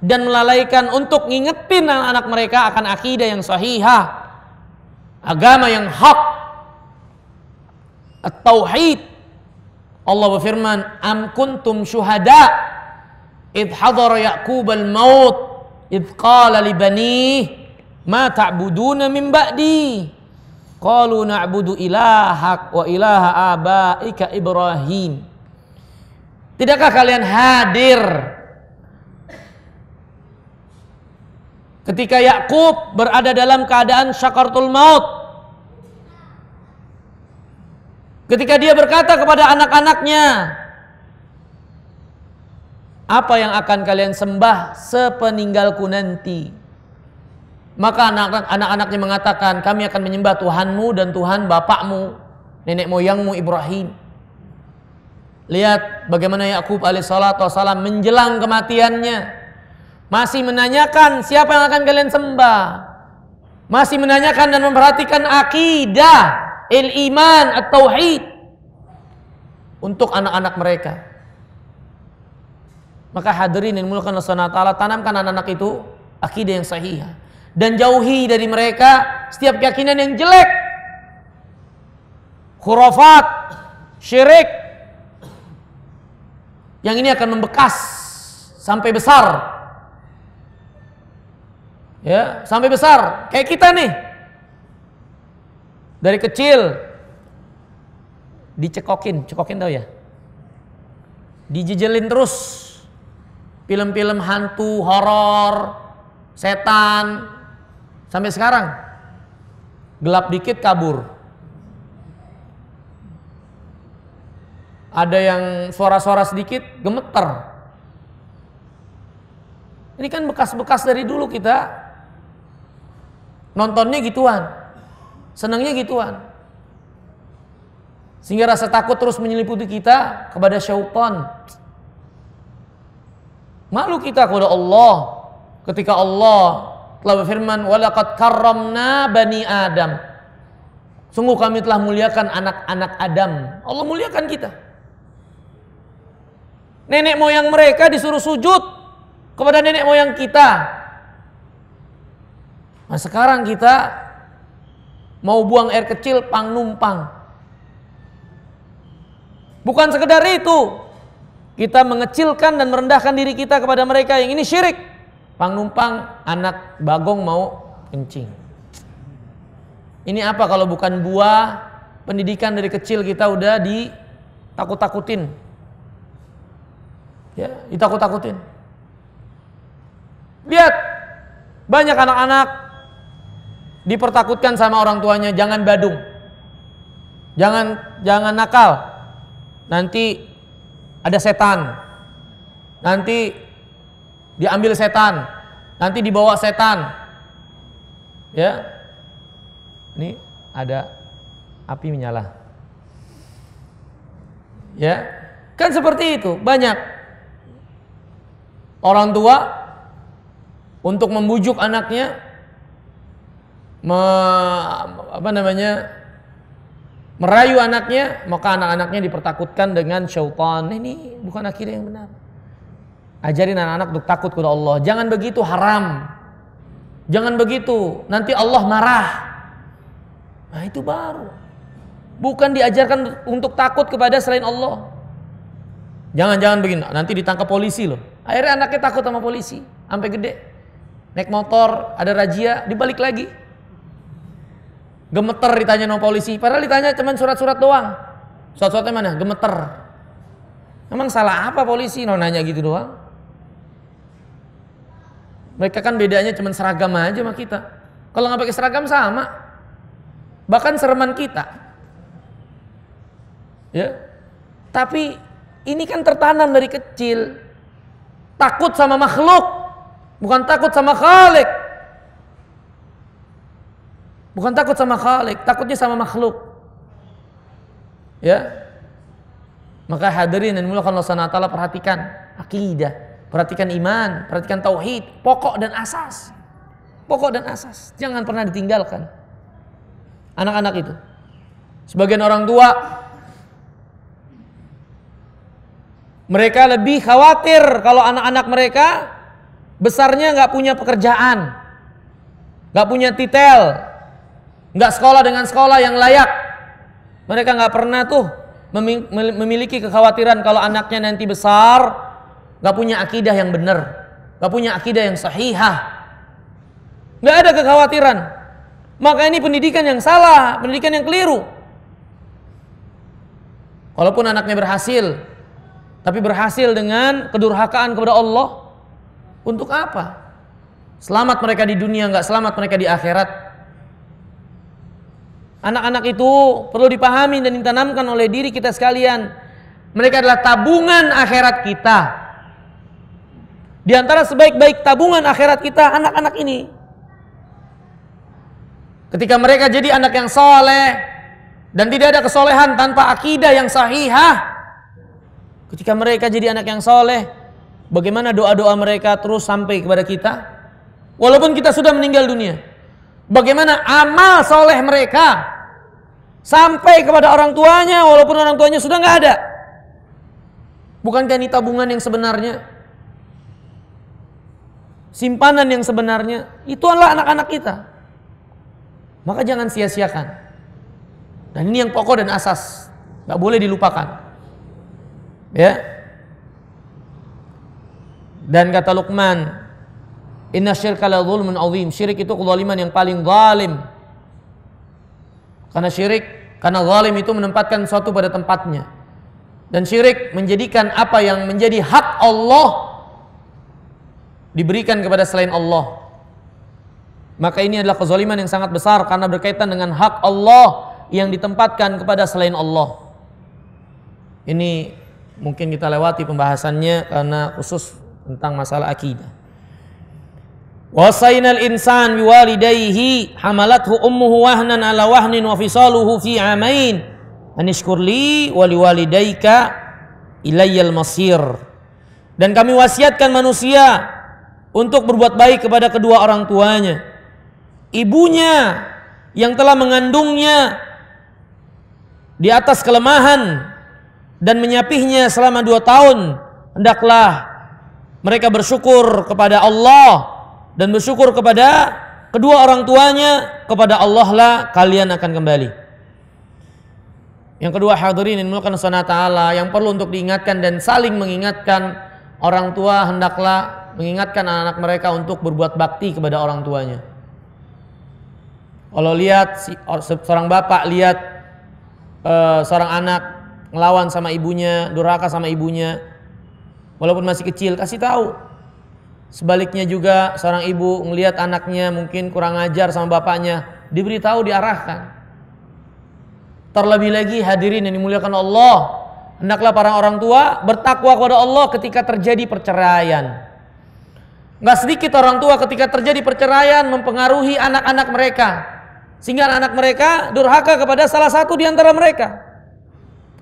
dan melalaikan untuk ngingetin anak-anak mereka akan akidah yang sahihah, agama yang hak, at-tauhid. Allah berfirman, am kuntum syuhada idh hadara Ya'qub al-maut idh qala li banihi ma ta'buduna min ba'di qalu na'budu ilahak wa ilaha abaika Ibrahim. Tidakkah kalian hadir ketika Ya'qub berada dalam keadaan syakaratul maut, ketika dia berkata kepada anak-anaknya, apa yang akan kalian sembah sepeninggalku nanti? Maka anak-anaknya mengatakan, kami akan menyembah Tuhanmu dan Tuhan bapakmu, nenek moyangmu Ibrahim. Lihat bagaimana Ya'qub alaihissalatu wassalam menjelang kematiannya masih menanyakan siapa yang akan kalian sembah, masih menanyakan dan memperhatikan akidah, iman, at-tauhid untuk anak-anak mereka. Maka hadirin yang dimuliakan Allah Subhanahu wa taala, tanamkan anak-anak itu akidah yang sahih dan jauhi dari mereka setiap keyakinan yang jelek, khurafat, syirik, yang ini akan membekas sampai besar. Ya, sampai besar. Kayak kita nih. Dari kecil dicekokin, cekokin tahu ya? Dijejelin terus. Film-film hantu, horor, setan. Sampai sekarang. Gelap dikit kabur. Ada yang suara-suara sedikit gemeter. Ini kan bekas-bekas dari dulu kita nontonnya gituan, senangnya gituan, sehingga rasa takut terus menyeliputi kita kepada syaitan. Malu kita kepada Allah ketika Allah telah berfirman, walaqad karramna bani Adam. Sungguh kami telah muliakan anak-anak Adam. Allah muliakan kita. Nenek moyang mereka disuruh sujud kepada nenek moyang kita. Nah sekarang kita mau buang air kecil pang numpang. Bukan sekedar itu, kita mengecilkan dan merendahkan diri kita kepada mereka yang ini syirik. Pang numpang anak bagong mau kencing. Ini apa kalau bukan buah pendidikan dari kecil kita udah ditakut-takutin. Ya, ditakut-takutin. Lihat, banyak anak-anak dipertakutkan sama orang tuanya, jangan badung. Jangan nakal. Nanti ada setan. Nanti diambil setan. Nanti dibawa setan. Ya. Ini ada api menyala. Ya. Kan seperti itu, banyak orang tua untuk membujuk anaknya merayu anaknya, maka anak-anaknya dipertakutkan dengan syaitan. Ini bukan akidah yang benar. Ajarin anak-anak untuk takut kepada Allah. Jangan begitu, haram. Jangan begitu, nanti Allah marah. Nah itu baru. Bukan diajarkan untuk takut kepada selain Allah. Jangan begini, nanti ditangkap polisi loh. Akhirnya anaknya takut sama polisi sampai gede. Naik motor, ada razia, dibalik lagi. Gemeter ditanya sama polisi, padahal ditanya cuma surat-surat doang. Surat-suratnya mana? Gemeter. Emang salah apa polisi? Nanya gitu doang. Mereka kan bedanya cuma seragam aja sama kita. Kalau nggak pakai seragam sama, bahkan sereman kita. Ya, tapi ini kan tertanam dari kecil. Takut sama makhluk, bukan takut sama Khalik. Bukan takut sama Khalik, takutnya sama makhluk. Ya. Maka hadirin dan dimuliakan Allah Subhanahu wa taala, perhatikan akidah, perhatikan iman, perhatikan tauhid, pokok dan asas. Pokok dan asas, jangan pernah ditinggalkan. Anak-anak itu. Sebagian orang tua mereka lebih khawatir kalau anak-anak mereka besarnya nggak punya pekerjaan, nggak punya titel, nggak sekolah dengan sekolah yang layak. Mereka nggak pernah tuh memiliki kekhawatiran kalau anaknya nanti besar nggak punya akidah yang benar, nggak punya akidah yang sahihah. Nggak ada kekhawatiran. Maka ini pendidikan yang salah, pendidikan yang keliru. Walaupun anaknya berhasil, tapi berhasil dengan kedurhakaan kepada Allah. Untuk apa? Selamat mereka di dunia, nggak selamat mereka di akhirat. Anak-anak itu perlu dipahami dan ditanamkan oleh diri kita sekalian. Mereka adalah tabungan akhirat kita. Di antara sebaik-baik tabungan akhirat kita, anak-anak ini. Ketika mereka jadi anak yang soleh dan tidak ada kesolehan tanpa akidah yang sahihah. Ketika mereka jadi anak yang soleh, bagaimana doa-doa mereka terus sampai kepada kita? Walaupun kita sudah meninggal dunia. Bagaimana amal soleh mereka sampai kepada orang tuanya walaupun orang tuanya sudah nggak ada? Bukankah ini tabungan yang sebenarnya? Simpanan yang sebenarnya? Itu adalah anak-anak kita. Maka jangan sia-siakan. Dan ini yang pokok dan asas, nggak boleh dilupakan. Ya. Dan kata Luqman, Inna syirka la dzulmun adzim. Syirik itu kezaliman yang paling zalim. Karena zalim itu menempatkan sesuatu pada tempatnya. Dan syirik menjadikan apa yang menjadi hak Allah diberikan kepada selain Allah. Maka ini adalah kezaliman yang sangat besar karena berkaitan dengan hak Allah yang ditempatkan kepada selain Allah. Ini mungkin kita lewati pembahasannya karena khusus tentang masalah akidah. Wasainal insan biwalidayhi hamalathu ummuhu wahnan ala wahnin wa fisaluhu fi amain anishkur li wa liwalidayka ilayyal masir. Dan kami wasiatkan manusia untuk berbuat baik kepada kedua orang tuanya. Ibunya yang telah mengandungnya di atas kelemahan dan menyapihnya selama 2 tahun, hendaklah mereka bersyukur kepada Allah dan bersyukur kepada kedua orang tuanya. Kepada Allah lah kalian akan kembali. Yang kedua, hadirin yang dimuliakan Allah Ta'ala, yang perlu untuk diingatkan dan saling mengingatkan, orang tua hendaklah mengingatkan anak-anak mereka untuk berbuat bakti kepada orang tuanya. Kalau lihat seorang bapak lihat seorang anak ngelawan sama ibunya, durhaka sama ibunya, walaupun masih kecil, kasih tahu. Sebaliknya juga seorang ibu ngelihat anaknya mungkin kurang ajar sama bapaknya, diberitahu, diarahkan. Terlebih lagi hadirin yang dimuliakan Allah, hendaklah para orang tua bertakwa kepada Allah ketika terjadi perceraian. Nggak sedikit orang tua ketika terjadi perceraian mempengaruhi anak-anak mereka, sehingga anak mereka durhaka kepada salah satu di antara mereka.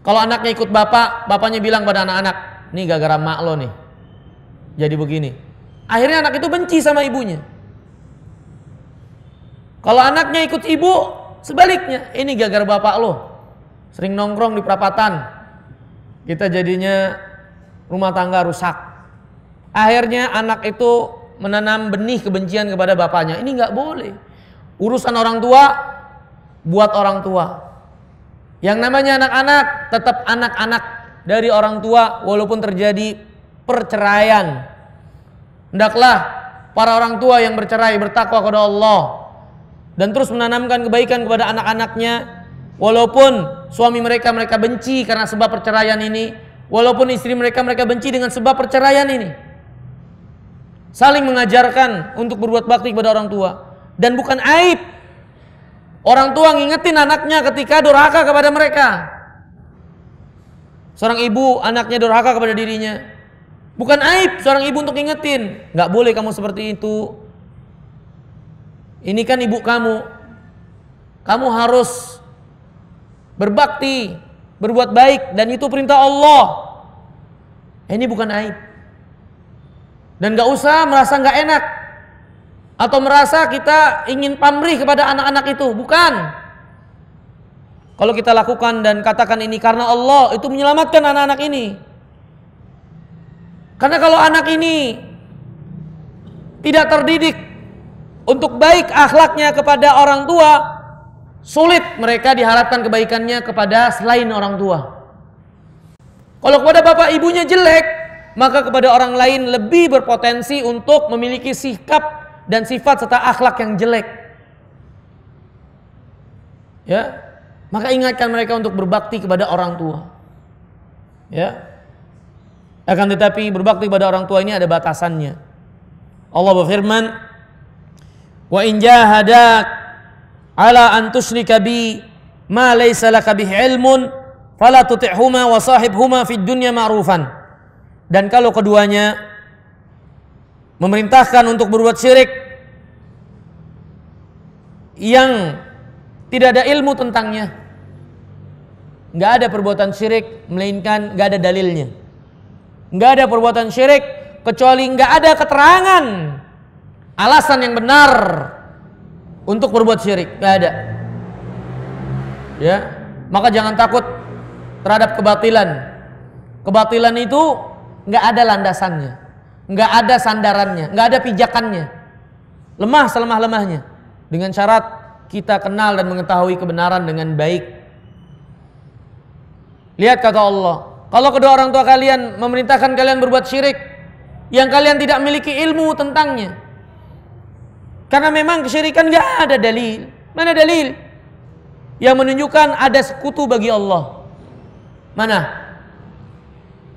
Kalau anaknya ikut bapak, bapaknya bilang pada anak-anak, nih gara-gara mak lo nih jadi begini. Akhirnya anak itu benci sama ibunya. Kalau anaknya ikut ibu, sebaliknya, ini gara-gara bapak lo sering nongkrong di perapatan, kita jadinya rumah tangga rusak. Akhirnya anak itu menanam benih kebencian kepada bapaknya. Ini nggak boleh. Urusan orang tua buat orang tua. Yang namanya anak-anak tetap anak-anak dari orang tua walaupun terjadi perceraian. Hendaklah para orang tua yang bercerai bertakwa kepada Allah dan terus menanamkan kebaikan kepada anak-anaknya, walaupun suami mereka benci karena sebab perceraian ini, walaupun istri mereka benci dengan sebab perceraian ini. Saling mengajarkan untuk berbuat bakti kepada orang tua. Dan bukan aib orang tua ngingetin anaknya ketika durhaka kepada mereka. Seorang ibu anaknya durhaka kepada dirinya, bukan aib seorang ibu untuk ngingetin, nggak boleh kamu seperti itu. Ini kan ibu kamu. Kamu harus berbakti, berbuat baik, dan itu perintah Allah. Ini bukan aib. Dan gak usah merasa gak enak atau merasa kita ingin pamrih kepada anak-anak itu. Bukan. Kalau kita lakukan dan katakan ini karena Allah, itu menyelamatkan anak-anak ini. Karena kalau anak ini tidak terdidik untuk baik akhlaknya kepada orang tua, sulit mereka diharapkan kebaikannya kepada selain orang tua. Kalau kepada bapak ibunya jelek, maka kepada orang lain lebih berpotensi untuk memiliki sikap dan sifat serta akhlak yang jelek. Ya, maka ingatkan mereka untuk berbakti kepada orang tua. Ya. Akan tetapi berbakti kepada orang tua ini ada batasannya. Allah berfirman, "Wa in jahadak ala an tusyrika bi ma laysa laka bihi ilmun fala tuti'huma wa sahibhuma fid dunya ma'rufan." Dan kalau keduanya memerintahkan untuk berbuat syirik yang tidak ada ilmu tentangnya, nggak ada perbuatan syirik melainkan nggak ada dalilnya. Nggak ada perbuatan syirik kecuali nggak ada keterangan alasan yang benar untuk berbuat syirik, nggak ada. Ya, maka jangan takut terhadap kebatilan. Kebatilan itu nggak ada landasannya, nggak ada sandarannya, nggak ada pijakannya. Lemah selemah-lemahnya. Dengan syarat kita kenal dan mengetahui kebenaran dengan baik. Lihat kata Allah, kalau kedua orang tua kalian memerintahkan kalian berbuat syirik yang kalian tidak memiliki ilmu tentangnya, Karena memang kesyirikan nggak ada dalil. Mana dalil yang menunjukkan ada sekutu bagi Allah? Mana?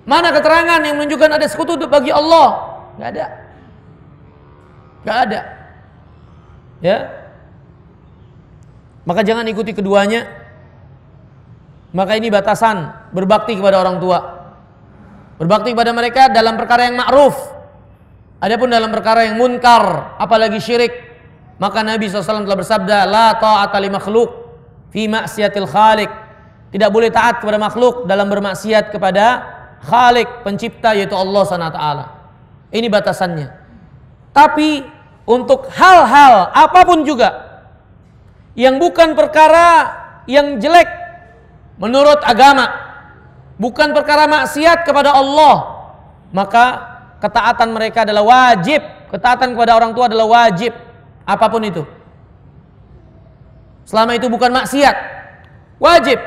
Mana keterangan yang menunjukkan ada sekutu bagi Allah? Nggak ada. Nggak ada. Ya. Maka jangan ikuti keduanya. Maka ini batasan berbakti kepada orang tua. Berbakti kepada mereka dalam perkara yang ma'ruf. Adapun dalam perkara yang munkar, apalagi syirik, maka Nabi SAW telah bersabda, la ta'ata li makhluk fi maksiatil khaliq. Tidak boleh taat kepada makhluk dalam bermaksiat kepada Khalik, pencipta, yaitu Allah SWT. Ini batasannya. Tapi untuk hal-hal apapun juga yang bukan perkara yang jelek menurut agama, bukan perkara maksiat kepada Allah, maka ketaatan mereka adalah wajib. Ketaatan kepada orang tua adalah wajib, apapun itu. Selama itu bukan maksiat, wajib.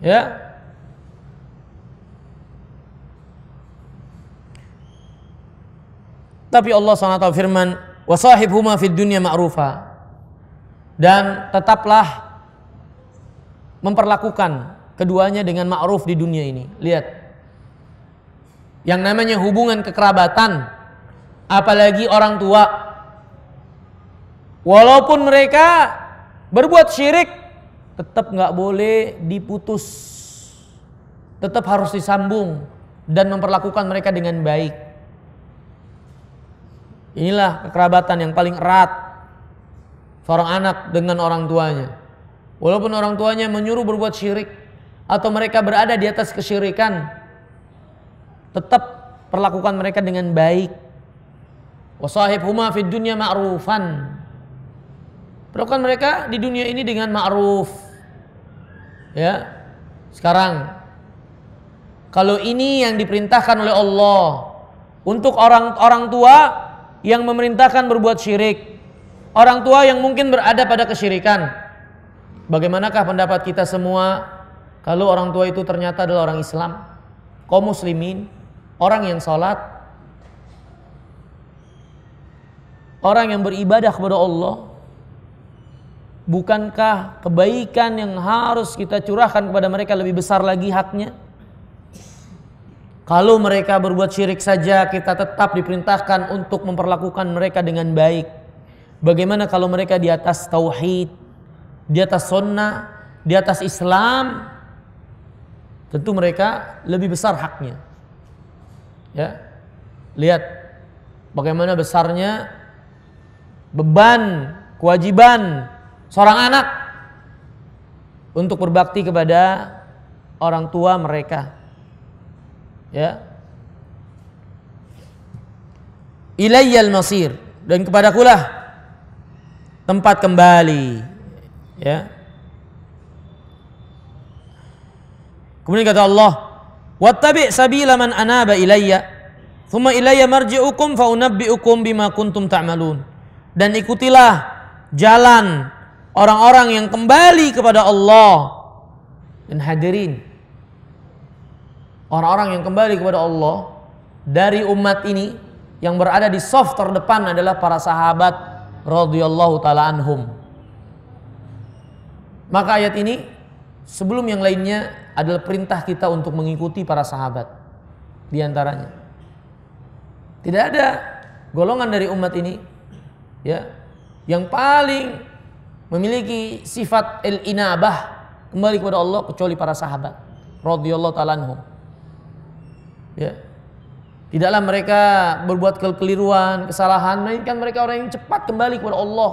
Ya. Tapi Allah SWT firman, wasahibhuma fid dunya ma'rufa, dan tetaplah memperlakukan keduanya dengan ma'ruf di dunia ini. Lihat, yang namanya hubungan kekerabatan, apalagi orang tua, walaupun mereka berbuat syirik, tetap nggak boleh diputus, tetap harus disambung dan memperlakukan mereka dengan baik. Inilah kekerabatan yang paling erat seorang anak dengan orang tuanya. Walaupun orang tuanya menyuruh berbuat syirik atau mereka berada di atas kesyirikan, tetap perlakukan mereka dengan baik. Wasahibhuma fid dunya ma'rufan. Perlakukan mereka di dunia ini dengan ma'ruf. Ya. Sekarang kalau ini yang diperintahkan oleh Allah untuk orang tua yang memerintahkan berbuat syirik, orang tua yang mungkin berada pada kesyirikan, bagaimanakah pendapat kita semua kalau orang tua itu ternyata adalah orang Islam, kaum muslimin, orang yang sholat, orang yang beribadah kepada Allah? Bukankah kebaikan yang harus kita curahkan kepada mereka lebih besar lagi haknya? Kalau mereka berbuat syirik saja kita tetap diperintahkan untuk memperlakukan mereka dengan baik. Bagaimana kalau mereka di atas tauhid, di atas sunnah, di atas Islam? Tentu mereka lebih besar haknya. Ya. Lihat bagaimana besarnya beban, kewajiban seorang anak untuk berbakti kepada orang tua mereka. Ya. Ilayyal masir, dan kepadakulah tempat kembali. Ya. Kemudian kata Allah, wattabi' sabila man anaba ilayya, thumma ilayya marji'ukum fa unabbi'ukum bima kuntum ta'malun. Dan ikutilah jalan orang-orang yang kembali kepada Allah. Dan hadirin, orang-orang yang kembali kepada Allah dari umat ini yang berada di saf terdepan adalah para sahabat radhiyallahu taala anhum. Maka ayat ini sebelum yang lainnya adalah perintah kita untuk mengikuti para sahabat. Di antaranya tidak ada golongan dari umat ini, ya, yang paling memiliki sifat al-inabah, kembali kepada Allah, kecuali para sahabat radhiyallahu taala anhum. Ya. Tidaklah mereka berbuat kekeliruan, kesalahan, melainkan mereka orang yang cepat kembali kepada Allah.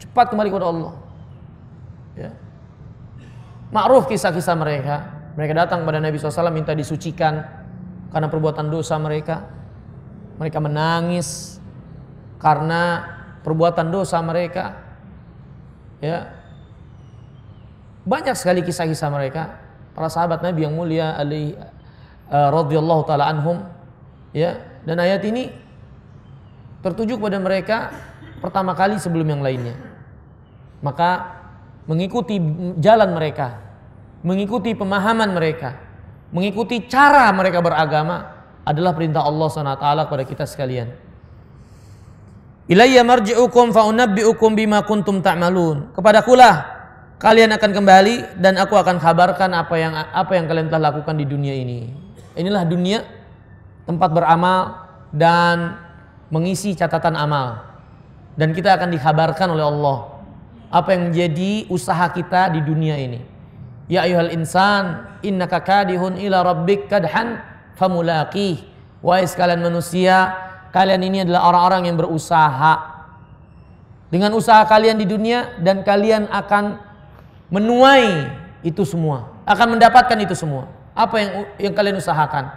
Cepat kembali kepada Allah. Ya. Ma'ruf kisah-kisah mereka. Mereka datang kepada Nabi SAW minta disucikan karena perbuatan dosa mereka. Mereka menangis karena perbuatan dosa mereka. Ya. Banyak sekali kisah-kisah mereka. Para sahabat Nabi yang mulia radhiyallahu taala anhum, ya. Dan ayat ini tertuju kepada mereka pertama kali sebelum yang lainnya. Maka mengikuti jalan mereka, mengikuti pemahaman mereka, mengikuti cara mereka beragama, adalah perintah Allah SWT kepada kita sekalian. Ilayya marji'ukum fa'unabbi'ukum bima kuntum ta'malun. Kepadakulah kalian akan kembali dan aku akan kabarkan apa yang kalian telah lakukan di dunia ini. Inilah dunia, tempat beramal dan mengisi catatan amal. Dan kita akan dikabarkan oleh Allah apa yang menjadi usaha kita di dunia ini. Ya ayyuhal insan, innaka kadihun ila rabbik kadhan famulaqih. Wahai sekalian manusia, kalian ini adalah orang-orang yang berusaha. Dengan usaha kalian di dunia dan kalian akan menuai itu semua, akan mendapatkan itu semua. Apa yang kalian usahakan.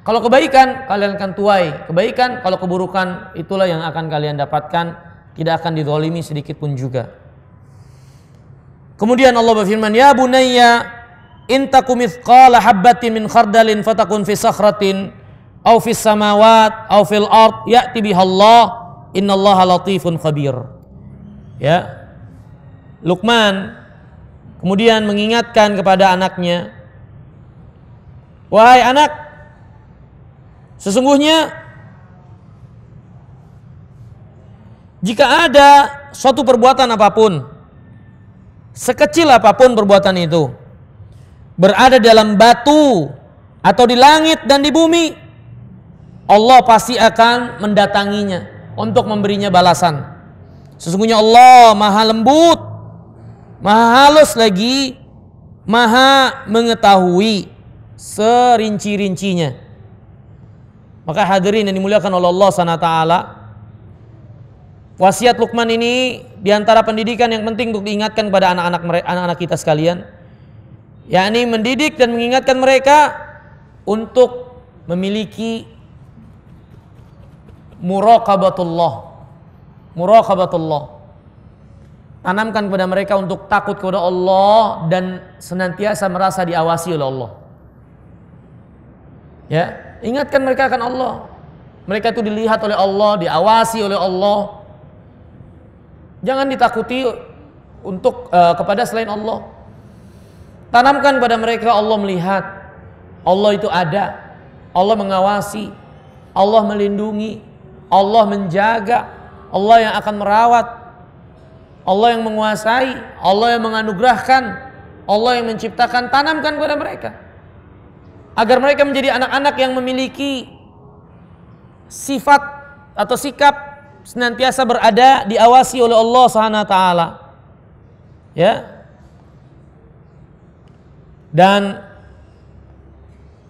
Kalau kebaikan kalian akan tuai kebaikan, kalau keburukan itulah yang akan kalian dapatkan. Tidak akan dizalimi sedikit pun juga. Kemudian Allah berfirman, ya bunayya in takum mithqala habbatin min khardalin fatakun fi sakhratin aw fis samawat aw fil ard ya'ti bihallah innallaha latifun khabir. Ya. Luqman kemudian mengingatkan kepada anaknya, wahai anak, sesungguhnya jika ada suatu perbuatan apapun, sekecil apapun perbuatan itu, berada dalam batu atau di langit dan di bumi, Allah pasti akan mendatanginya untuk memberinya balasan. Sesungguhnya Allah maha lembut, maha halus lagi, maha mengetahui serinci-rincinya. Maka hadirin yang dimuliakan oleh Allah SWT, wasiat Luqman ini diantara pendidikan yang penting untuk diingatkan kepada anak-anak kita sekalian, yakni mendidik dan mengingatkan mereka untuk memiliki muraqabatullah. Tanamkan kepada mereka untuk takut kepada Allah dan senantiasa merasa diawasi oleh Allah. Ya, ingatkan mereka akan Allah. Mereka itu dilihat oleh Allah, diawasi oleh Allah. Jangan ditakuti untuk kepada selain Allah. Tanamkan pada mereka Allah melihat, Allah itu ada, Allah mengawasi, Allah melindungi, Allah menjaga, Allah yang akan merawat, Allah yang menguasai, Allah yang menganugerahkan, Allah yang menciptakan. Tanamkan kepada mereka agar mereka menjadi anak-anak yang memiliki sifat atau sikap senantiasa berada diawasi oleh Allah SWT. Ya. Dan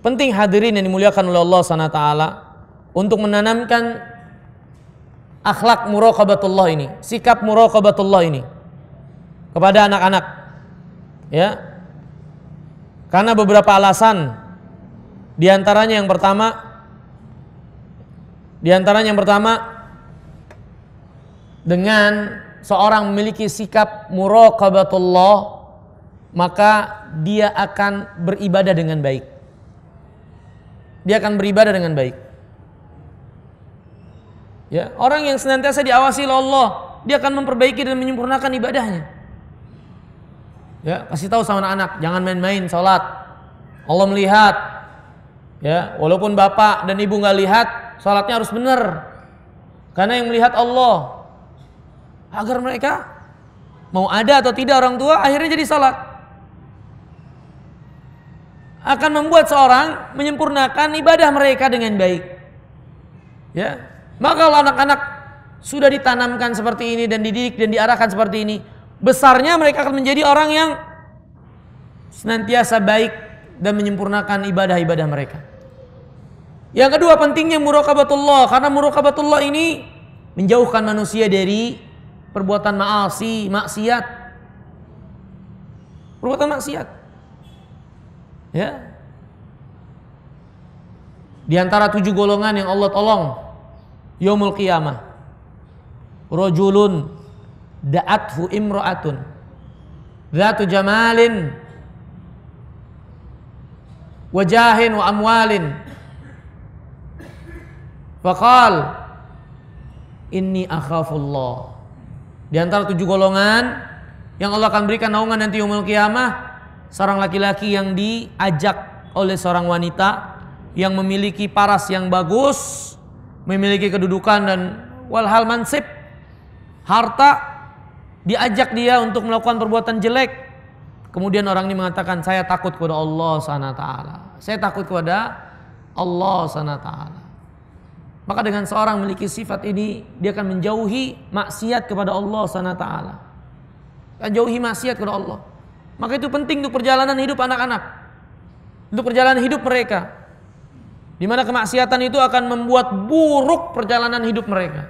penting hadirin yang dimuliakan oleh Allah SWT untuk menanamkan akhlak muraqabatullah ini, sikap muraqabatullah ini kepada anak-anak. Ya. Karena beberapa alasan. Di antaranya yang pertama dengan seorang memiliki sikap muraqabatullah, maka dia akan beribadah dengan baik. Dia akan beribadah dengan baik. Ya, orang yang senantiasa diawasi oleh Allah, dia akan memperbaiki dan menyempurnakan ibadahnya. Ya, kasih tahu sama anak-anak, jangan main-main salat. Allah melihat. Ya, walaupun bapak dan ibu nggak lihat, salatnya harus benar. Karena yang melihat Allah. Agar mereka mau ada atau tidak orang tua akhirnya jadi salat. Akan membuat seorang menyempurnakan ibadah mereka dengan baik. Ya. Maka kalau anak-anak sudah ditanamkan seperti ini dan dididik dan diarahkan seperti ini, besarnya mereka akan menjadi orang yang senantiasa baik dan menyempurnakan ibadah-ibadah mereka. Yang kedua, pentingnya muraqabatullah, karena muraqabatullah ini menjauhkan manusia dari perbuatan maksiat. Perbuatan maksiat. Ya. Di antara 7 golongan yang Allah tolong yaumul qiyamah, rajulun da'athu imra'atun dzatu jamalin wajahin wa amwalin faqal inni akhafullah. Di antara 7 golongan yang Allah akan berikan naungan nanti yaumul qiyamah, seorang laki-laki yang diajak oleh seorang wanita yang memiliki paras yang bagus, memiliki kedudukan dan walhal mansib, harta, diajak dia untuk melakukan perbuatan jelek. Kemudian orang ini mengatakan, saya takut kepada Allah SWT. Saya takut kepada Allah SWT. Maka dengan seorang memiliki sifat ini, dia akan menjauhi maksiat kepada Allah SWT. Akan jauhi maksiat kepada Allah. Maka itu penting untuk perjalanan hidup anak-anak, untuk perjalanan hidup mereka, di mana kemaksiatan itu akan membuat buruk perjalanan hidup mereka.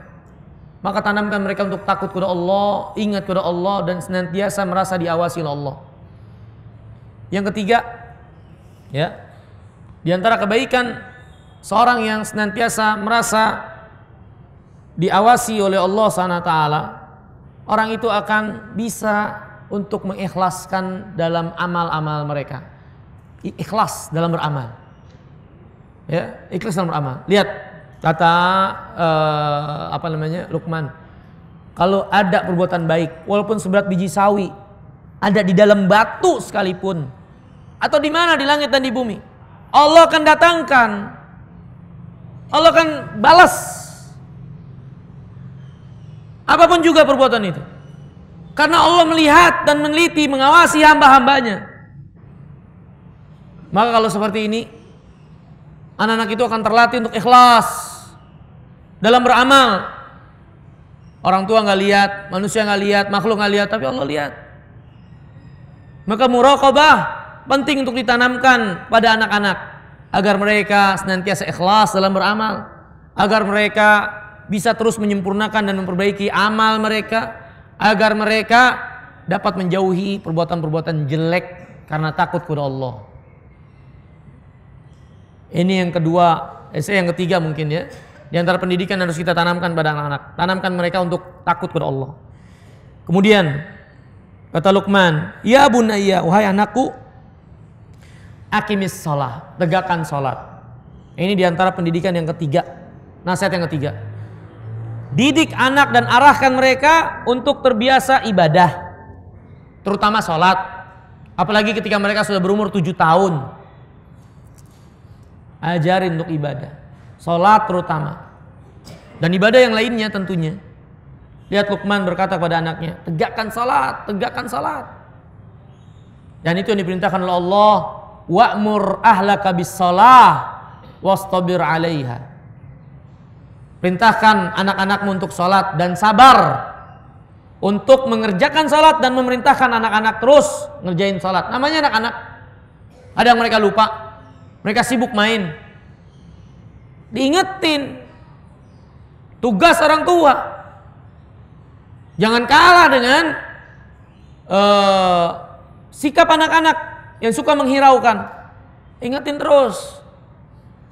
Maka tanamkan mereka untuk takut kepada Allah, ingat kepada Allah, dan senantiasa merasa diawasi oleh Allah. Yang ketiga, ya, di antara kebaikan seorang yang senantiasa merasa diawasi oleh Allah SWT, orang itu akan bisa untuk mengikhlaskan dalam amal-amal mereka. Ikhlas dalam beramal. Ya, ikhlas dalam beramal. Lihat kata Luqman. Kalau ada perbuatan baik, walaupun seberat biji sawi, ada di dalam batu sekalipun, atau di mana di langit dan di bumi, Allah akan datangkan, Allah akan balas apapun juga perbuatan itu. Karena Allah melihat dan meneliti, mengawasi hamba-hambanya. Maka kalau seperti ini, anak-anak itu akan terlatih untuk ikhlas dalam beramal. Orang tua nggak lihat, manusia nggak lihat, makhluk nggak lihat, tapi Allah lihat. Maka muraqabah penting untuk ditanamkan pada anak-anak agar mereka senantiasa ikhlas dalam beramal, agar mereka bisa terus menyempurnakan dan memperbaiki amal mereka, agar mereka dapat menjauhi perbuatan-perbuatan jelek karena takut kepada Allah. Ini yang kedua, yang ketiga mungkin ya. Di antara pendidikan yang harus kita tanamkan pada anak-anak, tanamkan mereka untuk takut kepada Allah. Kemudian kata Luqman, ya bunayya, wahai anakku, aqimis shalah, tegakkan salat. Ini di antara pendidikan yang ketiga, nasihat yang ketiga. Didik anak dan arahkan mereka untuk terbiasa ibadah, terutama salat. Apalagi ketika mereka sudah berumur 7 tahun. Ajarin untuk ibadah, salat terutama, dan ibadah yang lainnya tentunya. Lihat Luqman berkata kepada anaknya, tegakkan salat, tegakkan salat. Dan itu yang diperintahkan oleh Allah, wa'mur ahlaka bis-shalah wastabir 'alaiha. Perintahkan anak-anakmu untuk salat dan sabar untuk mengerjakan salat, dan memerintahkan anak-anak terus ngerjain salat. Namanya anak-anak. Ada yang mereka lupa, mereka sibuk main. Diingetin tugas orang tua. Jangan kalah dengan sikap anak-anak yang suka menghiraukan. Ingetin terus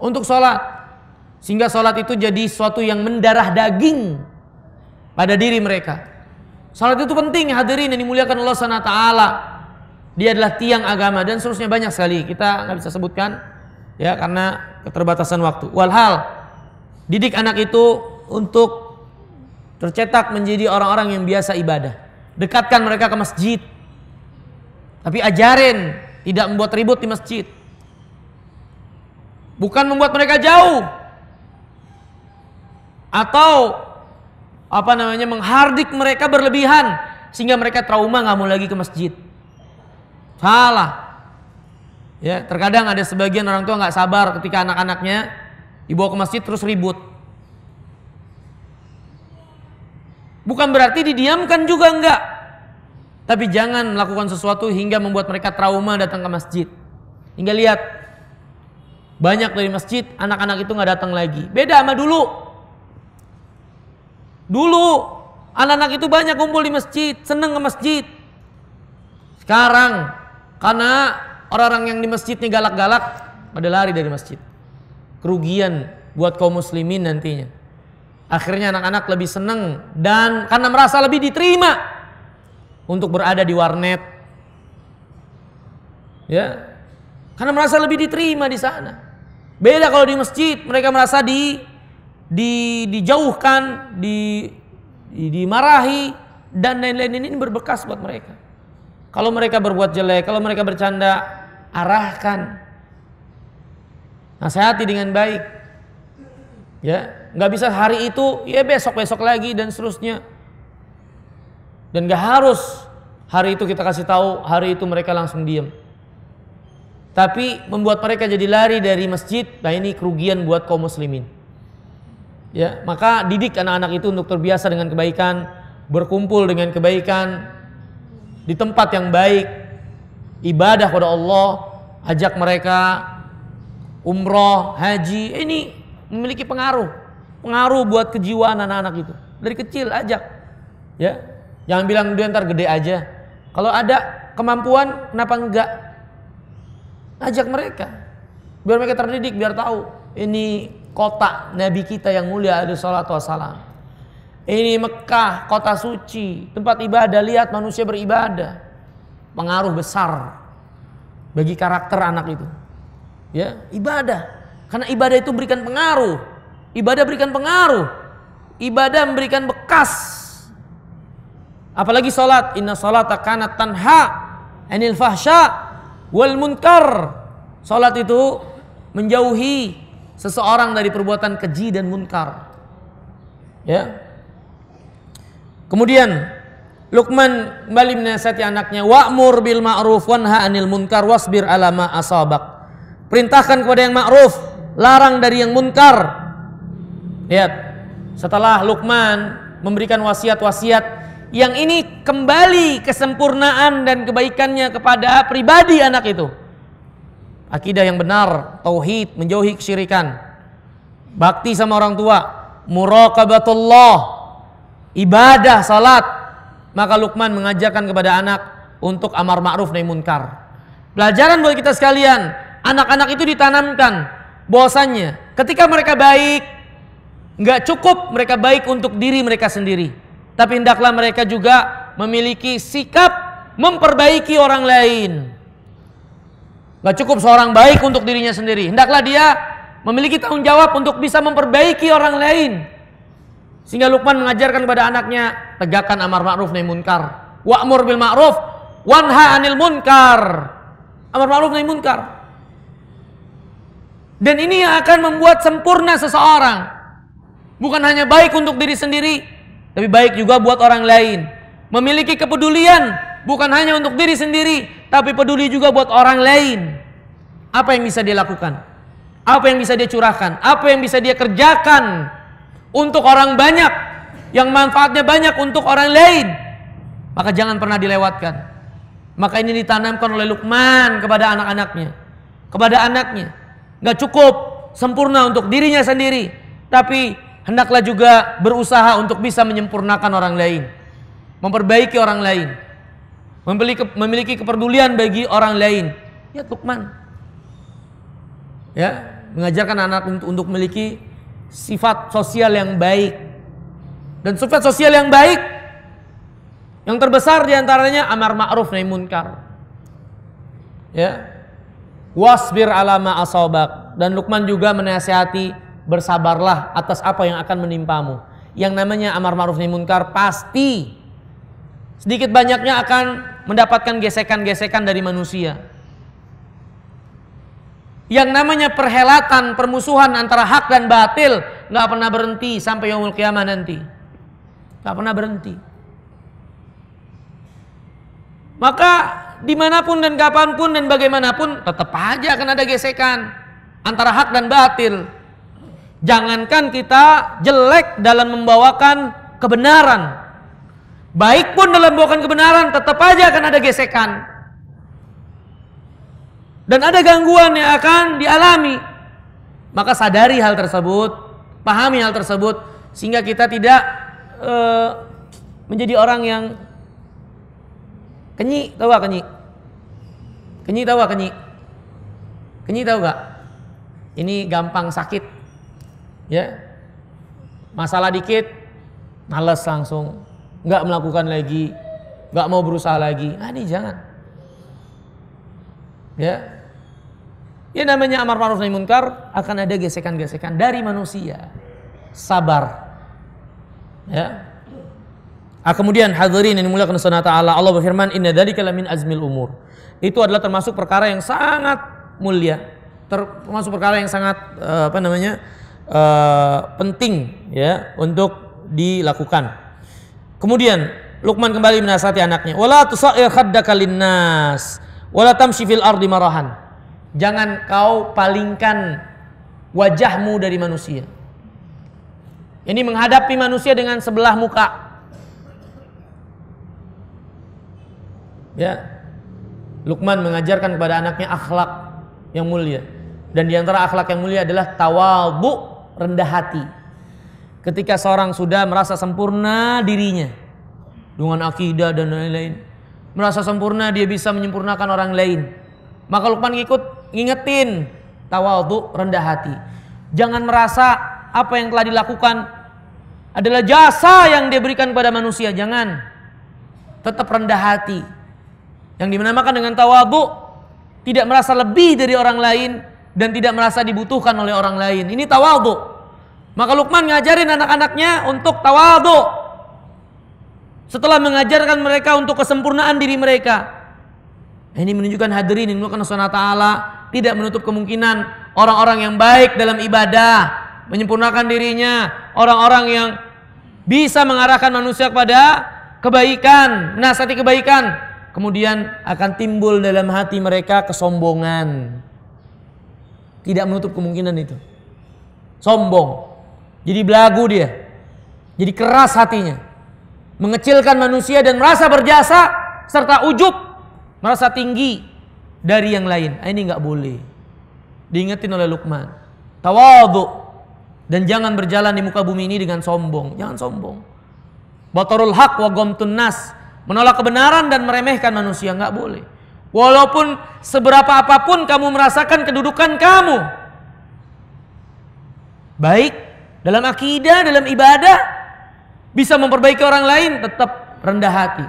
untuk sholat, sehingga sholat itu jadi sesuatu yang mendarah daging pada diri mereka. Sholat itu penting, hadirin yang dimuliakan Allah SWT. Dia adalah tiang agama, dan seterusnya banyak sekali. Kita nggak bisa sebutkan ya karena keterbatasan waktu. Walhal, didik anak itu untuk tercetak menjadi orang-orang yang biasa ibadah. Dekatkan mereka ke masjid, tapi ajarin tidak membuat ribut di masjid. Bukan membuat mereka jauh atau menghardik mereka berlebihan sehingga mereka trauma nggak mau lagi ke masjid. Salah. Ya, terkadang ada sebagian orang tua nggak sabar ketika anak-anaknya dibawa ke masjid terus ribut. Bukan berarti didiamkan juga enggak. Tapi jangan melakukan sesuatu hingga membuat mereka trauma datang ke masjid. Hingga lihat banyak dari masjid anak-anak itu nggak datang lagi. Beda sama dulu. Dulu anak-anak itu banyak kumpul di masjid, seneng ke masjid. Sekarang karena orang-orang yang di masjidnya galak-galak, pada lari dari masjid. Kerugian buat kaum muslimin nantinya. Akhirnya anak-anak lebih senang dan karena merasa lebih diterima untuk berada di warnet. Ya. Karena merasa lebih diterima di sana. Beda kalau di masjid, mereka merasa dijauhkan, dimarahi, dan lain-lain. Ini berbekas buat mereka. Kalau mereka berbuat jelek, kalau mereka bercanda, arahkan. nasihati dengan baik. Ya, nggak bisa hari itu, ya besok lagi dan seterusnya. Dan nggak harus hari itu kita kasih tahu, hari itu mereka langsung diam. Tapi membuat mereka jadi lari dari masjid, nah ini kerugian buat kaum muslimin. Ya, maka didik anak-anak itu untuk terbiasa dengan kebaikan, berkumpul dengan kebaikan di tempat yang baik, ibadah kepada Allah, ajak mereka umroh, haji. Ini memiliki pengaruh buat kejiwaan anak-anak itu. Dari kecil ajak. Ya. Jangan bilang dia ntar gede aja. Kalau ada kemampuan, kenapa enggak? Ajak mereka. Biar mereka terdidik, biar tahu ini kota Nabi kita yang mulia alaihi salatu wassalam. Ini Mekah, kota suci, tempat ibadah, lihat manusia beribadah. Pengaruh besar bagi karakter anak itu. Ya, ibadah. Karena ibadah itu berikan pengaruh. Ibadah berikan pengaruh. Ibadah memberikan bekas. Apalagi salat, inna salata kanat tanha 'anil fahsya wal munkar. Salat itu menjauhi seseorang dari perbuatan keji dan munkar. Ya. Kemudian Luqman kembali menasihati anaknya, wa'mur bil ma'ruf wanha 'anil munkar wasbir 'ala ma asabak. Perintahkan kepada yang ma'ruf, larang dari yang munkar. Lihat, setelah Luqman memberikan wasiat-wasiat yang ini kembali kesempurnaan dan kebaikannya kepada pribadi anak itu. Akidah yang benar, tauhid, menjauhi kesyirikan, bakti sama orang tua, muraqabatullah, ibadah, salat. Maka Luqman mengajarkan kepada anak untuk amar ma'ruf nahi munkar. Pelajaran buat kita sekalian, anak-anak itu ditanamkan bahwasannya ketika mereka baik, nggak cukup mereka baik untuk diri mereka sendiri, tapi hendaklah mereka juga memiliki sikap memperbaiki orang lain. Gak cukup seorang baik untuk dirinya sendiri, hendaklah dia memiliki tanggung jawab untuk bisa memperbaiki orang lain. Sehingga Luqman mengajarkan kepada anaknya, tegakkan amar ma'ruf nahi munkar. Wa'mur bil ma'ruf wanha 'anil munkar. Amar ma'ruf nahi munkar. Dan ini yang akan membuat sempurna seseorang. Bukan hanya baik untuk diri sendiri, tapi baik juga buat orang lain. Memiliki kepedulian bukan hanya untuk diri sendiri, tapi peduli juga buat orang lain. Apa yang bisa dia lakukan? Apa yang bisa dia curahkan? Apa yang bisa dia kerjakan untuk orang banyak, yang manfaatnya banyak untuk orang lain? Maka jangan pernah dilewatkan. Maka ini ditanamkan oleh Luqman kepada anak-anaknya. Kepada anaknya, gak cukup sempurna untuk dirinya sendiri, tapi hendaklah juga berusaha untuk bisa menyempurnakan orang lain, memperbaiki orang lain, memiliki kepedulian bagi orang lain. Ya Luqman, ya, mengajarkan anak untuk memiliki sifat sosial yang baik. Dan sifat sosial yang baik yang terbesar diantaranya amar ma'ruf nahi munkar. Ya, wasbir 'ala ma asabak. Dan Luqman juga menasihati, bersabarlah atas apa yang akan menimpamu. Yang namanya amar ma'ruf nahi munkar pasti sedikit banyaknya akan mendapatkan gesekan-gesekan dari manusia. Yang namanya perhelatan, permusuhan antara hak dan batil gak pernah berhenti sampai yaumul qiyamah nanti. Gak pernah berhenti. Maka dimanapun dan kapanpun dan bagaimanapun tetap aja akan ada gesekan antara hak dan batil. Jangankan kita jelek dalam membawakan kebenaran, baik pun dalam membawakan kebenaran tetap aja akan ada gesekan. Dan ada gangguan yang akan dialami. Maka sadari hal tersebut, pahami hal tersebut, sehingga kita tidak menjadi orang yang kenyi. Tahu gak kenyi? Kenyi tahu gak kenyi? Kenyi tahu gak? Ini gampang sakit, ya. Masalah dikit, malas langsung, nggak melakukan lagi, nggak mau berusaha lagi. Ini jangan. Ya. Ya namanya amar ma'ruf nahi munkar akan ada gesekan-gesekan dari manusia. Sabar. Ya. Kemudian hadirin yang dimuliakan Allah Ta'ala, Allah berfirman, inna dzalika lamin azmil umur. Itu adalah termasuk perkara yang sangat mulia, termasuk perkara yang sangat penting ya untuk dilakukan. Kemudian Luqman kembali menasihati anaknya, wala tusair khaddaka linnas wala tamshi fil ardi marahan. Jangan kau palingkan wajahmu dari manusia. Ini menghadapi manusia dengan sebelah muka. Ya. Luqman mengajarkan kepada anaknya akhlak yang mulia. Dan di antara akhlak yang mulia adalah tawadhu, rendah hati. Ketika seorang sudah merasa sempurna dirinya dengan akidah dan lain-lain, merasa sempurna dia bisa menyempurnakan orang lain, maka Luqman ngingetin tawadhu, rendah hati. Jangan merasa apa yang telah dilakukan adalah jasa yang dia berikan kepada manusia. Jangan. Tetap rendah hati. Yang dinamakan dengan tawadhu, tidak merasa lebih dari orang lain dan tidak merasa dibutuhkan oleh orang lain. Ini tawadhu. Maka Luqman ngajarin anak-anaknya untuk tawadhu. Setelah mengajarkan mereka untuk kesempurnaan diri mereka. Ini menunjukkan hadirin yang Allah Subhanahu wa taala tidak menutup kemungkinan orang-orang yang baik dalam ibadah, menyempurnakan dirinya, orang-orang yang bisa mengarahkan manusia kepada kebaikan, menasihati kebaikan, kemudian akan timbul dalam hati mereka kesombongan. Tidak menutup kemungkinan itu. Sombong. Jadi belagu dia. Jadi keras hatinya. Mengecilkan manusia dan merasa berjasa serta ujub, merasa tinggi dari yang lain. Ini enggak boleh. Diingetin oleh Luqman. Tawadhu. Dan jangan berjalan di muka bumi ini dengan sombong. Jangan sombong. Batarul haq wa ghamtun nas. Menolak kebenaran dan meremehkan manusia, enggak boleh. Walaupun seberapa apapun kamu merasakan kedudukan kamu, baik dalam akidah, dalam ibadah, bisa memperbaiki orang lain, tetap rendah hati.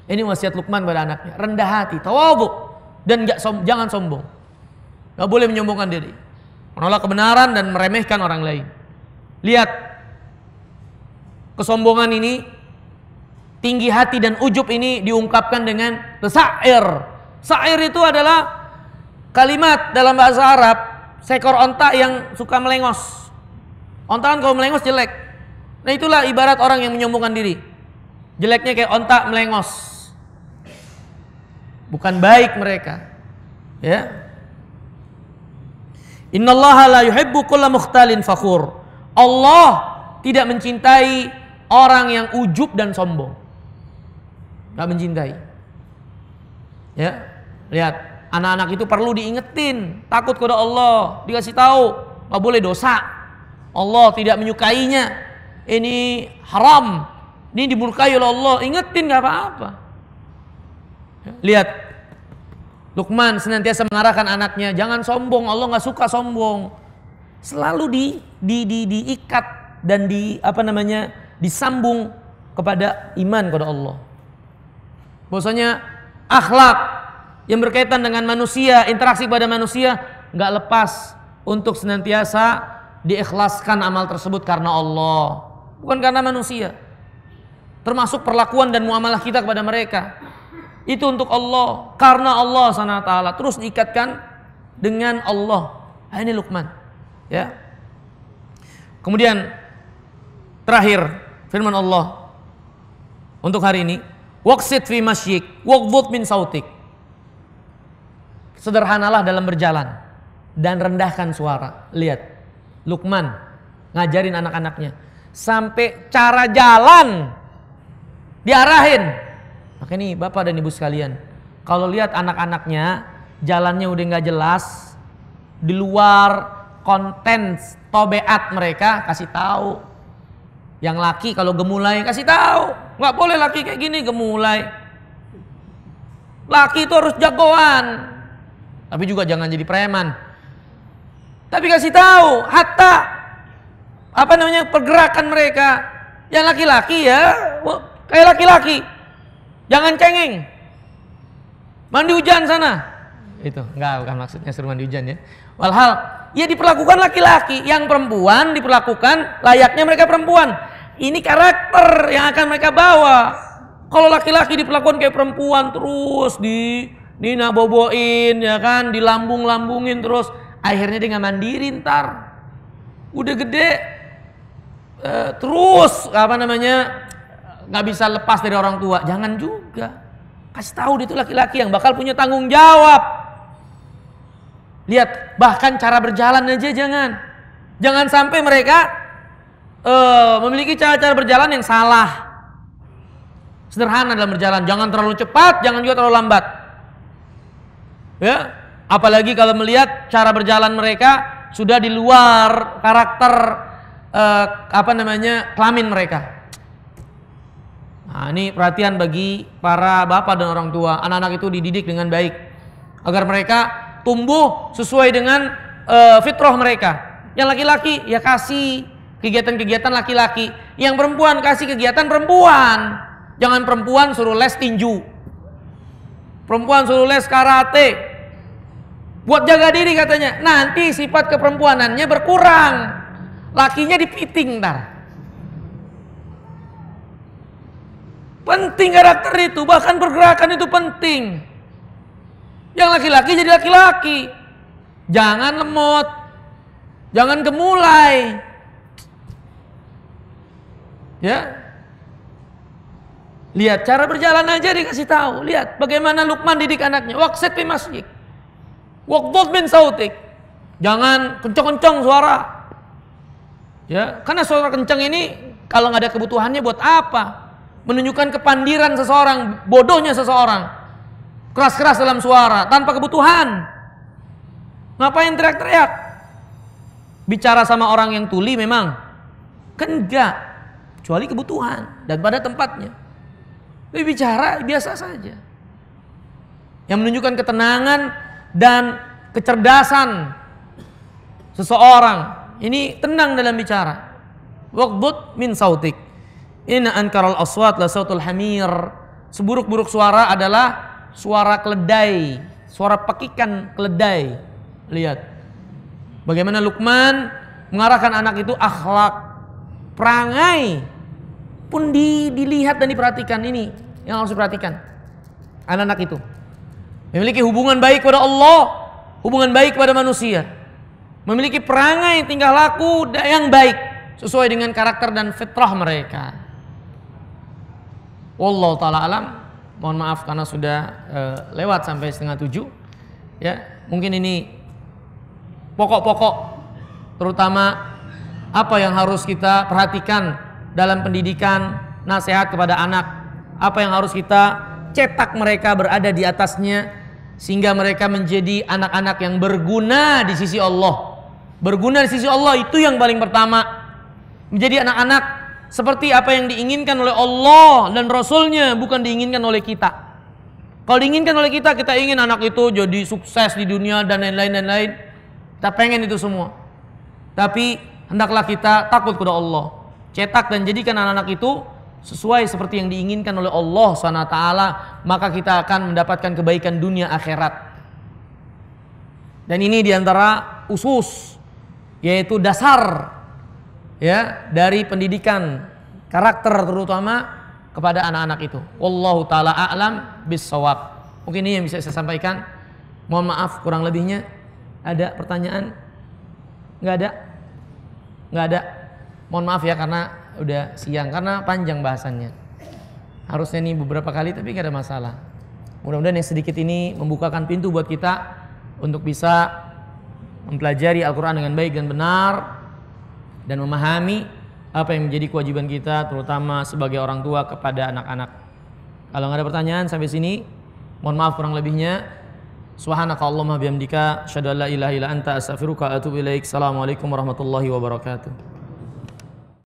Ini wasiat Luqman pada anaknya, rendah hati, tawadhu, dan jangan sombong. Enggak boleh menyombongkan diri. Menolak kebenaran dan meremehkan orang lain. Lihat kesombongan ini, tinggi hati dan ujub ini diungkapkan dengan sa'ir. Sa'ir itu adalah kalimat dalam bahasa Arab seekor onta yang suka melengos. Onta kan kalau melengos jelek. Nah itulah ibarat orang yang menyombongkan diri. Jeleknya kayak onta melengos. Bukan baik mereka. Ya. Innallaha la yuhibbu kulla mukhtalin fakhur. Allah tidak mencintai orang yang ujub dan sombong. Gak mencintai. Ya, lihat anak-anak itu perlu diingetin, takut kepada Allah, dikasih tahu, gak boleh dosa. Allah tidak menyukainya. Ini haram. Ini dimurkai oleh Allah. Ingetin gak apa-apa. Lihat, Luqman senantiasa mengarahkan anaknya, jangan sombong. Allah gak suka sombong. Selalu diikat dan disambung kepada iman kepada Allah. Bahwasanya akhlak yang berkaitan dengan manusia, interaksi pada manusia, nggak lepas untuk senantiasa diikhlaskan amal tersebut karena Allah, bukan karena manusia. Termasuk perlakuan dan muamalah kita kepada mereka itu untuk Allah, karena Allah SWT, terus diikatkan dengan Allah. Ini Luqman. Ya. Kemudian terakhir firman Allah untuk hari ini, waqsid fi masyik waqdud min sautik. Sederhanalah dalam berjalan dan rendahkan suara. Lihat, Luqman ngajarin anak-anaknya sampai cara jalan diarahin. Maka ini Bapak dan Ibu sekalian, kalau lihat anak-anaknya jalannya udah nggak jelas, di luar konten tobeat mereka, kasih tahu. Yang laki kalau gemulai kasih tahu, nggak boleh laki kayak gini gemulai. Laki itu harus jagoan, tapi juga jangan jadi preman. Tapi kasih tahu, hatta pergerakan mereka. Yang laki-laki ya kayak laki-laki, jangan cengeng. Mandi hujan sana. Itu bukan maksudnya suruh mandi hujan ya. Walhal ya diperlakukan laki-laki, yang perempuan diperlakukan layaknya mereka perempuan. Ini karakter yang akan mereka bawa. Kalau laki-laki diperlakukan kayak perempuan terus Nina boboin ya kan, dilambung-lambungin terus. Akhirnya dia nggak mandiri ntar. Udah gede terus nggak bisa lepas dari orang tua. Jangan juga. Kasih tahu dia itu laki-laki yang bakal punya tanggung jawab. Lihat, bahkan cara berjalan aja jangan sampai mereka memiliki cara-cara berjalan yang salah. Sederhana dalam berjalan, jangan terlalu cepat, jangan juga terlalu lambat. Ya, apalagi kalau melihat cara berjalan mereka sudah di luar karakter kelamin mereka. Nah, ini perhatian bagi para bapak dan orang tua. Anak-anak itu dididik dengan baik agar mereka tumbuh sesuai dengan fitrah mereka. Yang laki-laki ya kasih kegiatan-kegiatan laki-laki, yang perempuan kasih kegiatan perempuan. Jangan perempuan suruh les tinju, perempuan suruh les karate, buat jaga diri katanya. Nanti sifat keperempuanannya berkurang, lakinya dipiting ntar. Penting karakter itu, bahkan pergerakan itu penting. Yang laki-laki jadi laki-laki, jangan lemot, jangan gemulai, ya. Lihat cara berjalan aja dikasih tahu. Lihat bagaimana Luqman didik anaknya. Waqsid fi masjid, waqdud min sautik. Jangan kencang-kencang suara. Ya, karena suara kencang ini kalau nggak ada kebutuhannya buat apa? Menunjukkan kepandiran seseorang, bodohnya seseorang. Keras-keras dalam suara tanpa kebutuhan. Ngapain teriak-teriak? Bicara sama orang yang tuli memang kan enggak, kecuali kebutuhan dan pada tempatnya. Bicara biasa saja, yang menunjukkan ketenangan dan kecerdasan seseorang. Ini tenang dalam bicara. Waqdud min sautik, inna ankaral aswat la sautul hamir. Seburuk-buruk suara adalah suara keledai, suara pekikan keledai. Lihat bagaimana Luqman mengarahkan anak itu akhlak, perangai pun dilihat dan diperhatikan. Ini yang harus diperhatikan. Anak-anak itu memiliki hubungan baik kepada Allah, hubungan baik kepada manusia, memiliki perangai tingkah laku yang baik sesuai dengan karakter dan fitrah mereka. Wallahu ta'ala alam. Mohon maaf karena sudah lewat sampai 6:30. Ya, mungkin ini pokok-pokok terutama apa yang harus kita perhatikan dalam pendidikan, nasihat kepada anak, apa yang harus kita cetak mereka berada di atasnya sehingga mereka menjadi anak-anak yang berguna di sisi Allah. Berguna di sisi Allah itu yang paling pertama. Menjadi anak-anak seperti apa yang diinginkan oleh Allah dan Rasulnya, bukan diinginkan oleh kita. Kalau diinginkan oleh kita, kita ingin anak itu jadi sukses di dunia dan lain-lain. Kita pengen itu semua. Tapi hendaklah kita takut kepada Allah. Cetak dan jadikan anak-anak itu sesuai seperti yang diinginkan oleh Allah SWT, maka kita akan mendapatkan kebaikan dunia akhirat. Dan ini diantara usus, yaitu dasar ya dari pendidikan karakter terutama kepada anak-anak itu. Wallahu ta'ala a'lam bis-shawab. Mungkin ini yang bisa saya sampaikan. Mohon maaf kurang lebihnya. Ada pertanyaan? Nggak ada? Nggak ada. Mohon maaf ya karena udah siang, karena panjang bahasannya. Harusnya nih beberapa kali tapi gak ada masalah. Mudah-mudahan yang sedikit ini membukakan pintu buat kita untuk bisa mempelajari Al-Quran dengan baik dan benar dan memahami apa yang menjadi kewajiban kita terutama sebagai orang tua kepada anak-anak. Kalau gak ada pertanyaan sampai sini, mohon maaf kurang lebihnya. Subhanakallahumma bihamdika asyhadu an la ilaha illa anta astaghfiruka wa atubu ilaik. Assalamualaikum warahmatullahi wabarakatuh.